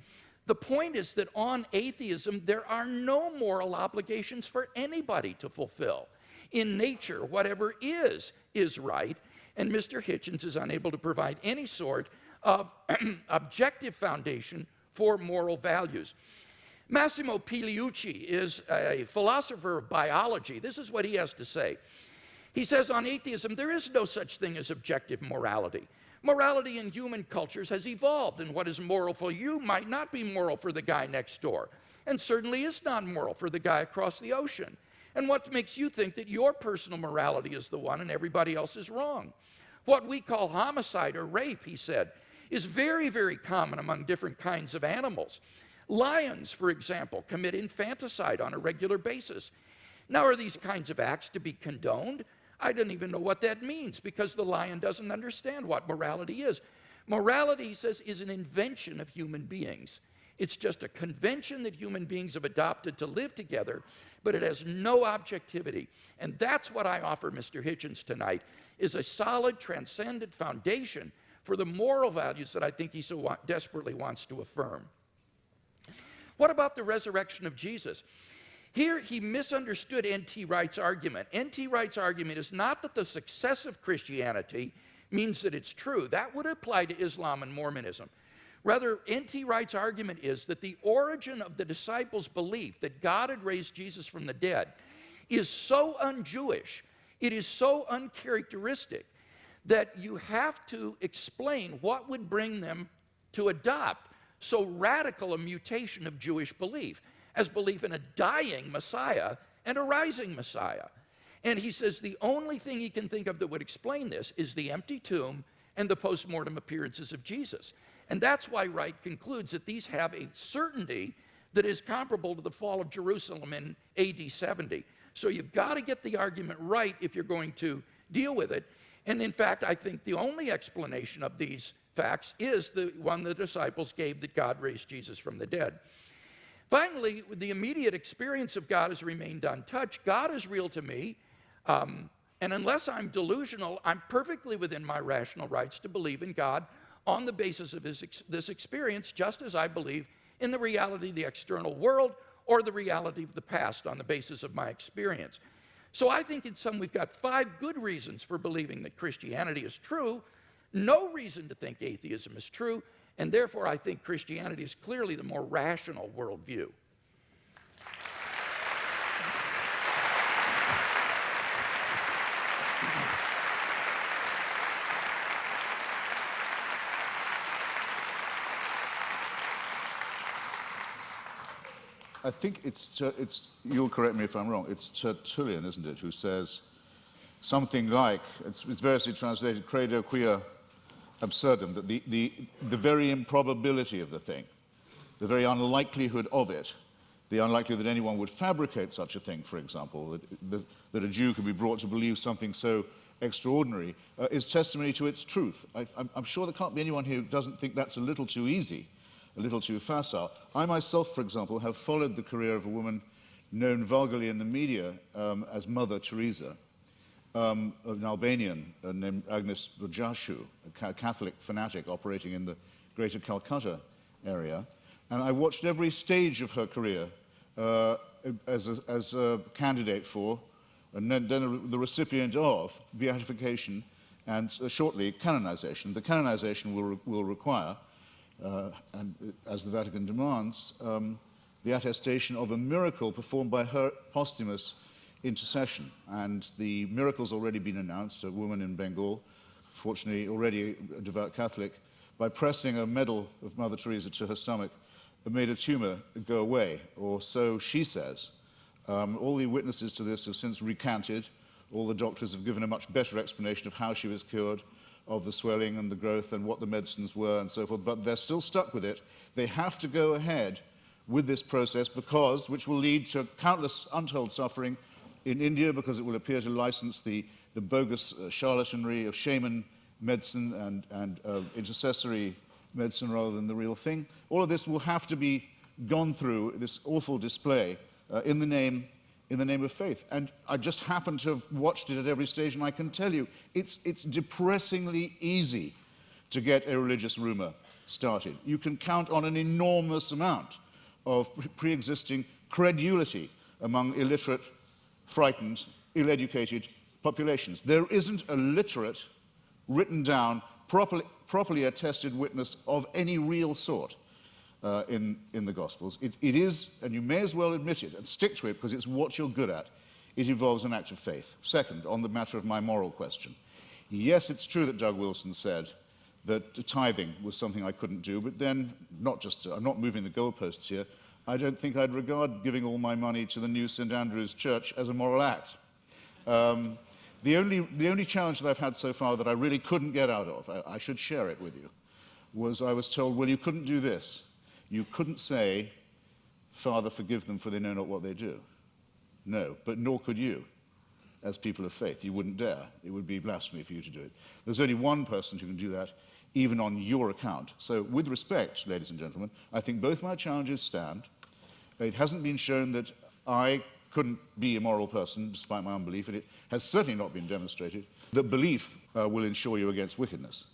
The point is that on atheism, there are no moral obligations for anybody to fulfill. In nature, whatever is right, and Mr. Hitchens is unable to provide any sort of objective foundation for moral values. Massimo Pigliucci is a philosopher of biology. This is what he has to say. He says, on atheism, there is no such thing as objective morality. Morality in human cultures has evolved, and what is moral for you might not be moral for the guy next door, and certainly is not moral for the guy across the ocean. And what makes you think that your personal morality is the one and everybody else is wrong? What we call homicide or rape, he said, is very, very common among different kinds of animals. Lions, for example, commit infanticide on a regular basis. Now, are these kinds of acts to be condoned? I don't even know what that means because the lion doesn't understand what morality is. Morality, he says, is an invention of human beings. It's just a convention that human beings have adopted to live together, but it has no objectivity. And that's what I offer Mr. Hitchens tonight, is a solid, transcendent foundation for the moral values that I think he so desperately wants to affirm. What about the resurrection of Jesus? Here he misunderstood N.T. Wright's argument. N.T. Wright's argument is not that the success of Christianity means that it's true. That would apply to Islam and Mormonism. Rather, N.T. Wright's argument is that the origin of the disciples' belief that God had raised Jesus from the dead is so un-Jewish, it is so uncharacteristic, that you have to explain what would bring them to adopt so radical a mutation of Jewish belief as belief in a dying Messiah and a rising Messiah. And he says the only thing he can think of that would explain this is the empty tomb and the post-mortem appearances of Jesus. And that's why Wright concludes that these have a certainty that is comparable to the fall of Jerusalem in AD 70. So you've got to get the argument right if you're going to deal with it. And in fact, I think the only explanation of these facts is the one the disciples gave, that God raised Jesus from the dead. Finally, the immediate experience of God has remained untouched. God is real to me, and unless I'm delusional, I'm perfectly within my rational rights to believe in God on the basis of this experience, just as I believe in the reality of the external world or the reality of the past on the basis of my experience. So I think in sum we've got 5 good reasons for believing that Christianity is true, no reason to think atheism is true, and therefore I think Christianity is clearly the more rational worldview. I think you'll correct me if I'm wrong, it's Tertullian, isn't it, who says something like, it's variously translated, credo quia absurdum, that the very improbability of the thing, the very unlikelihood of it, the unlikelihood that anyone would fabricate such a thing, for example, that a Jew could be brought to believe something so extraordinary, is testimony to its truth. I'm sure there can't be anyone who doesn't think that's a little too easy, a little too facile. I myself, for example, have followed the career of a woman known vulgarly in the media as Mother Teresa, an Albanian named Agnes Bujashu, a Catholic fanatic operating in the greater Calcutta area. And I watched every stage of her career as a candidate for, and then the recipient of, beatification and shortly canonization. The canonization will require, and as the Vatican demands, the attestation of a miracle performed by her posthumous intercession. And the miracle's already been announced. A woman in Bengal, fortunately already a devout Catholic, by pressing a medal of Mother Teresa to her stomach, made a tumor go away, or so she says. All the witnesses to this have since recanted. All the doctors have given a much better explanation of how she was cured, of the swelling and the growth and what the medicines were and so forth, but they're still stuck with it. They have to go ahead with this process because, which will lead to countless untold suffering in India, because it will appear to license the bogus charlatanry of shaman medicine and intercessory medicine rather than the real thing. All of this will have to be gone through, this awful display, in the name of faith. And I just happen to have watched it at every stage, and I can tell you, it's depressingly easy to get a religious rumor started. You can count on an enormous amount of pre-existing credulity among illiterate, frightened, ill-educated populations. There isn't a literate, written down, properly attested witness of any real sort in the Gospels. It is, and you may as well admit it and stick to it because it's what you're good at, it involves an act of faith. Second, on the matter of my moral question, yes, it's true that Doug Wilson said that tithing was something I couldn't do, but then, I'm not moving the goalposts here, I don't think I'd regard giving all my money to the new St. Andrew's Church as a moral act. The only challenge that I've had so far that I really couldn't get out of, I should share it with you, was I was told, well, you couldn't do this. You couldn't say, Father, forgive them for they know not what they do. No, but nor could you, as people of faith. You wouldn't dare. It would be blasphemy for you to do it. There's only one person who can do that, even on your account. So with respect, ladies and gentlemen, I think both my challenges stand. It hasn't been shown that I couldn't be a moral person, despite my unbelief, and it has certainly not been demonstrated that belief will ensure you against wickedness.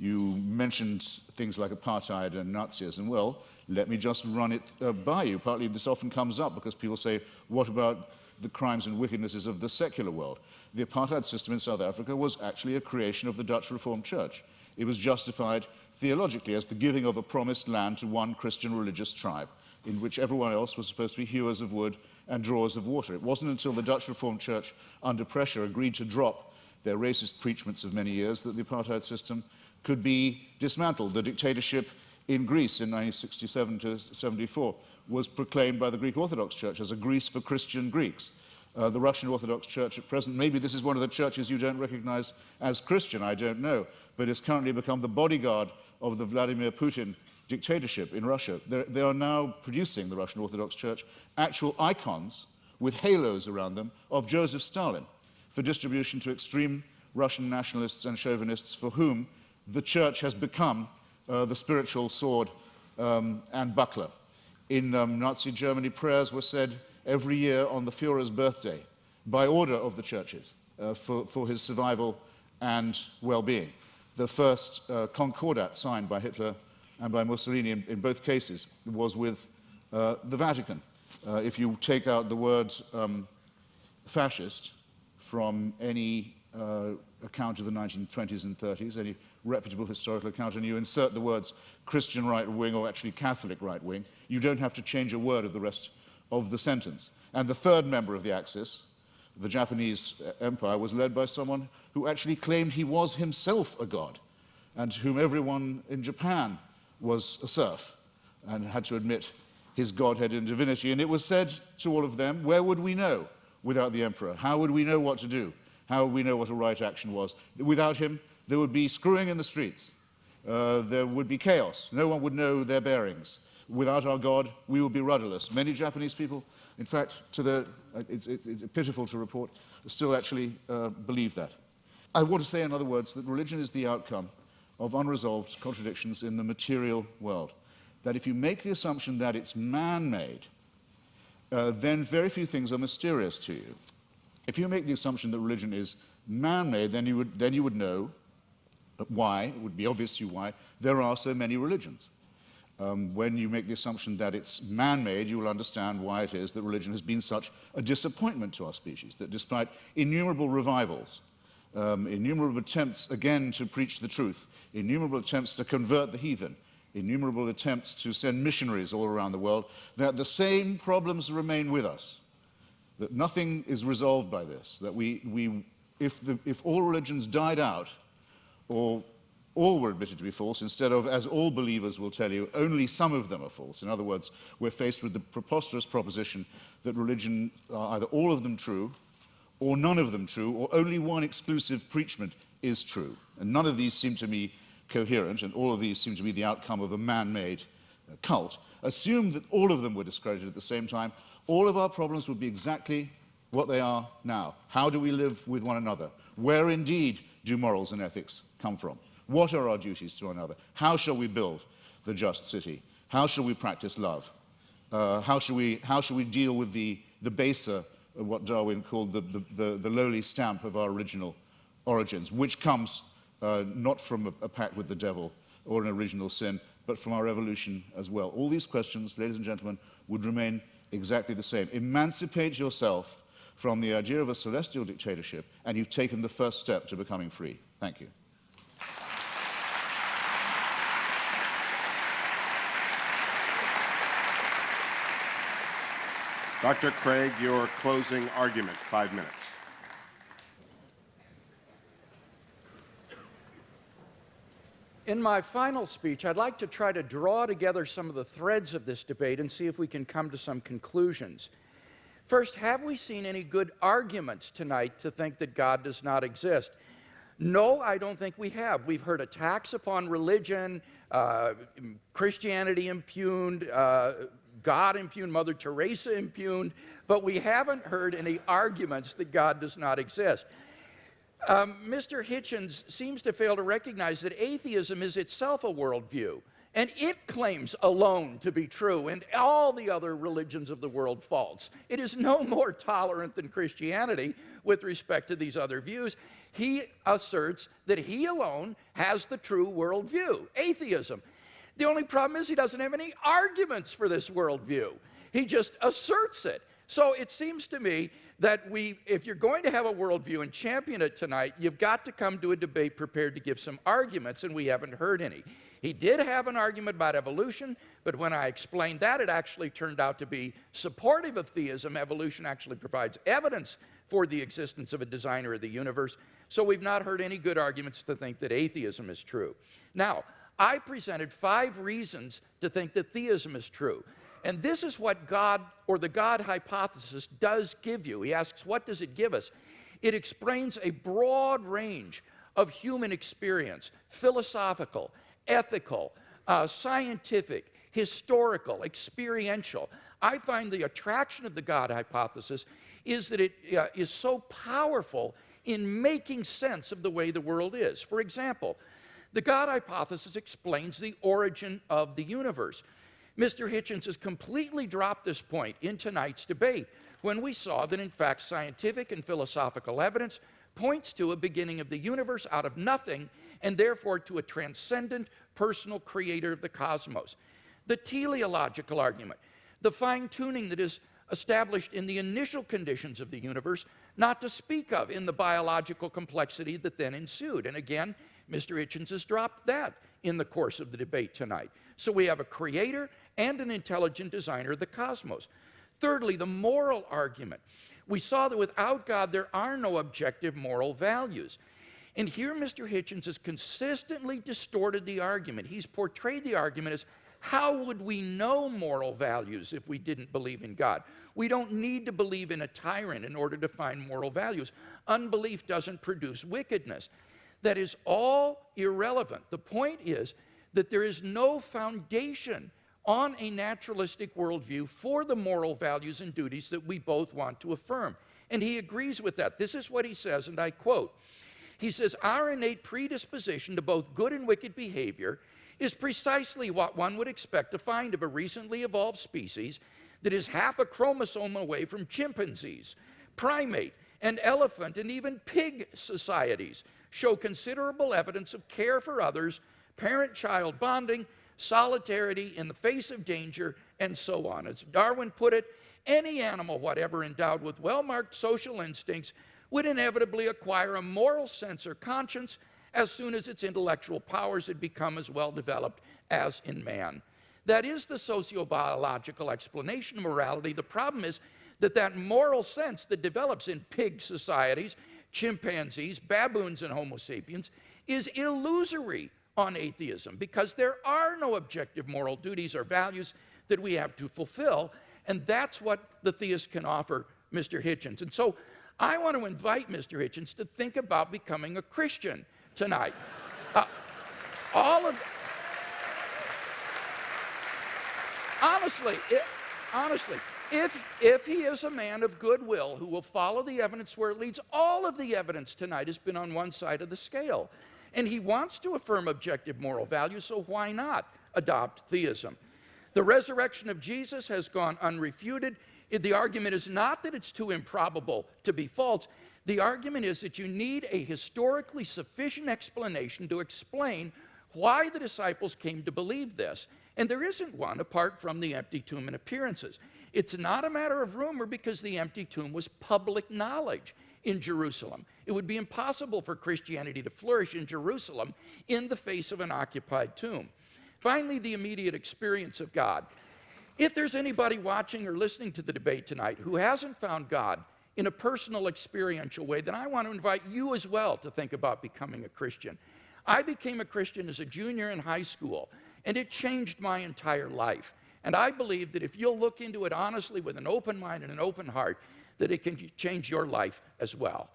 You mentioned things like apartheid and Nazism. Well, let me just run it by you. Partly this often comes up because people say, what about the crimes and wickednesses of the secular world? The apartheid system in South Africa was actually a creation of the Dutch Reformed Church. It was justified theologically as the giving of a promised land to one Christian religious tribe, in which everyone else was supposed to be hewers of wood and drawers of water. It wasn't until the Dutch Reformed Church, under pressure, agreed to drop their racist preachments of many years that the apartheid system could be dismantled. The dictatorship in Greece in 1967 to 74 was proclaimed by the Greek Orthodox Church as a Greece for Christian Greeks. The Russian Orthodox Church at present, maybe this is one of the churches you don't recognize as Christian, I don't know, but it's currently become the bodyguard of the Vladimir Putin dictatorship in Russia. They are now producing, the Russian Orthodox Church, actual icons with halos around them of Joseph Stalin for distribution to extreme Russian nationalists and chauvinists for whom the church has become the spiritual sword and buckler. In Nazi Germany, prayers were said every year on the Führer's birthday by order of the churches for his survival and well-being. The first concordat signed by Hitler and by Mussolini in both cases was with the Vatican. If you take out the word fascist from any account of the 1920s and 30s, any reputable historical account, and you insert the words Christian right wing or actually Catholic right wing, you don't have to change a word of the rest of the sentence. And the third member of the Axis, the Japanese empire was led by someone who actually claimed he was himself a god, and to whom everyone in Japan was a serf and had to admit his godhead and divinity. And it was said to all of them, where would we know without the emperor? How would we know what to do? How would we know what a right action was? Without him, there would be screwing in the streets. There would be chaos. No one would know their bearings. Without our God, we would be rudderless. Many Japanese people, in fact, it's pitiful to report, still actually believe that. I want to say, in other words, that religion is the outcome of unresolved contradictions in the material world. That if you make the assumption that it's man-made, then very few things are mysterious to you. If you make the assumption that religion is man-made, then you would know why, it would be obvious to you why, there are so many religions. When you make the assumption that it's man-made, you will understand why it is that religion has been such a disappointment to our species, that despite innumerable revivals, innumerable attempts again to preach the truth, innumerable attempts to convert the heathen, innumerable attempts to send missionaries all around the world, that the same problems remain with us, that nothing is resolved by this, that if all religions died out, or all were admitted to be false, instead of, as all believers will tell you, only some of them are false. In other words, we're faced with the preposterous proposition that religion are either all of them true, or none of them true, or only one exclusive preachment is true. And none of these seem to me coherent, and all of these seem to be the outcome of a man-made cult. Assume that all of them were discredited at the same time, all of our problems would be exactly what they are now. How do we live with one another? Where indeed do morals and ethics come from? What are our duties to one another? How shall we build the just city? How shall we practice love? How shall we deal with the baser, what Darwin called the lowly stamp of our original origins, which comes not from a pact with the devil or an original sin, but from our evolution as well. All these questions, ladies and gentlemen, would remain exactly the same. Emancipate yourself from the idea of a celestial dictatorship, and you've taken the first step to becoming free. Thank you. Dr. Craig, your closing argument, 5 minutes. In my final speech, I'd like to try to draw together some of the threads of this debate and see if we can come to some conclusions. First, have we seen any good arguments tonight to think that God does not exist? No, I don't think we have. We've heard attacks upon religion, Christianity impugned, God impugned, Mother Teresa impugned, but we haven't heard any arguments that God does not exist. Mr. Hitchens seems to fail to recognize that atheism is itself a worldview, and it claims alone to be true, and all the other religions of the world false. It is no more tolerant than Christianity with respect to these other views. He asserts that he alone has the true worldview, atheism. The only problem is he doesn't have any arguments for this worldview. He just asserts it. So it seems to me that if you're going to have a worldview and champion it tonight, you've got to come to a debate prepared to give some arguments, and we haven't heard any. He did have an argument about evolution, but when I explained that, it actually turned out to be supportive of theism. Evolution actually provides evidence for the existence of a designer of the universe. So we've not heard any good arguments to think that atheism is true. Now, I presented 5 reasons to think that theism is true. And this is what God, or the God hypothesis, does give you. He asks, what does it give us? It explains a broad range of human experience, philosophical, ethical, scientific, historical, experiential. I find the attraction of the God hypothesis is that it is so powerful in making sense of the way the world is. For example, the God hypothesis explains the origin of the universe. Mr. Hitchens has completely dropped this point in tonight's debate when we saw that, in fact, scientific and philosophical evidence points to a beginning of the universe out of nothing, and therefore to a transcendent personal creator of the cosmos. The teleological argument, the fine-tuning that is established in the initial conditions of the universe, not to speak of in the biological complexity that then ensued. And again, Mr. Hitchens has dropped that in the course of the debate tonight. So we have a creator and an intelligent designer of the cosmos. Thirdly, the moral argument. We saw that without God, there are no objective moral values. And here Mr. Hitchens has consistently distorted the argument. He's portrayed the argument as, how would we know moral values if we didn't believe in God? We don't need to believe in a tyrant in order to find moral values. Unbelief doesn't produce wickedness. That is all irrelevant. The point is that there is no foundation on a naturalistic worldview for the moral values and duties that we both want to affirm. And he agrees with that. This is what he says, and I quote. He says, our innate predisposition to both good and wicked behavior is precisely what one would expect to find of a recently evolved species that is half a chromosome away from chimpanzees, primate, and elephant, and even pig societies show considerable evidence of care for others, parent-child bonding, solidarity in the face of danger, and so on. As Darwin put it, any animal whatever endowed with well-marked social instincts would inevitably acquire a moral sense or conscience as soon as its intellectual powers had become as well developed as in man. That is the sociobiological explanation of morality. The problem is that that moral sense that develops in pig societies, chimpanzees, baboons, and Homo sapiens is illusory on atheism, because there are no objective moral duties or values that we have to fulfill, and that's what the theist can offer Mr. Hitchens. And so I want to invite Mr. Hitchens to think about becoming a Christian tonight. Honestly, if he is a man of goodwill who will follow the evidence where it leads, all of the evidence tonight has been on one side of the scale. And he wants to affirm objective moral values, so why not adopt theism? The resurrection of Jesus has gone unrefuted. The argument is not that it's too improbable to be false. The argument is that you need a historically sufficient explanation to explain why the disciples came to believe this. And there isn't one apart from the empty tomb and appearances. It's not a matter of rumor because the empty tomb was public knowledge in Jerusalem. It would be impossible for Christianity to flourish in Jerusalem in the face of an occupied tomb. Finally, the immediate experience of God. If there's anybody watching or listening to the debate tonight who hasn't found God in a personal, experiential way, then I want to invite you as well to think about becoming a Christian. I became a Christian as a junior in high school, and it changed my entire life. And I believe that if you'll look into it honestly with an open mind and an open heart, that it can change your life as well.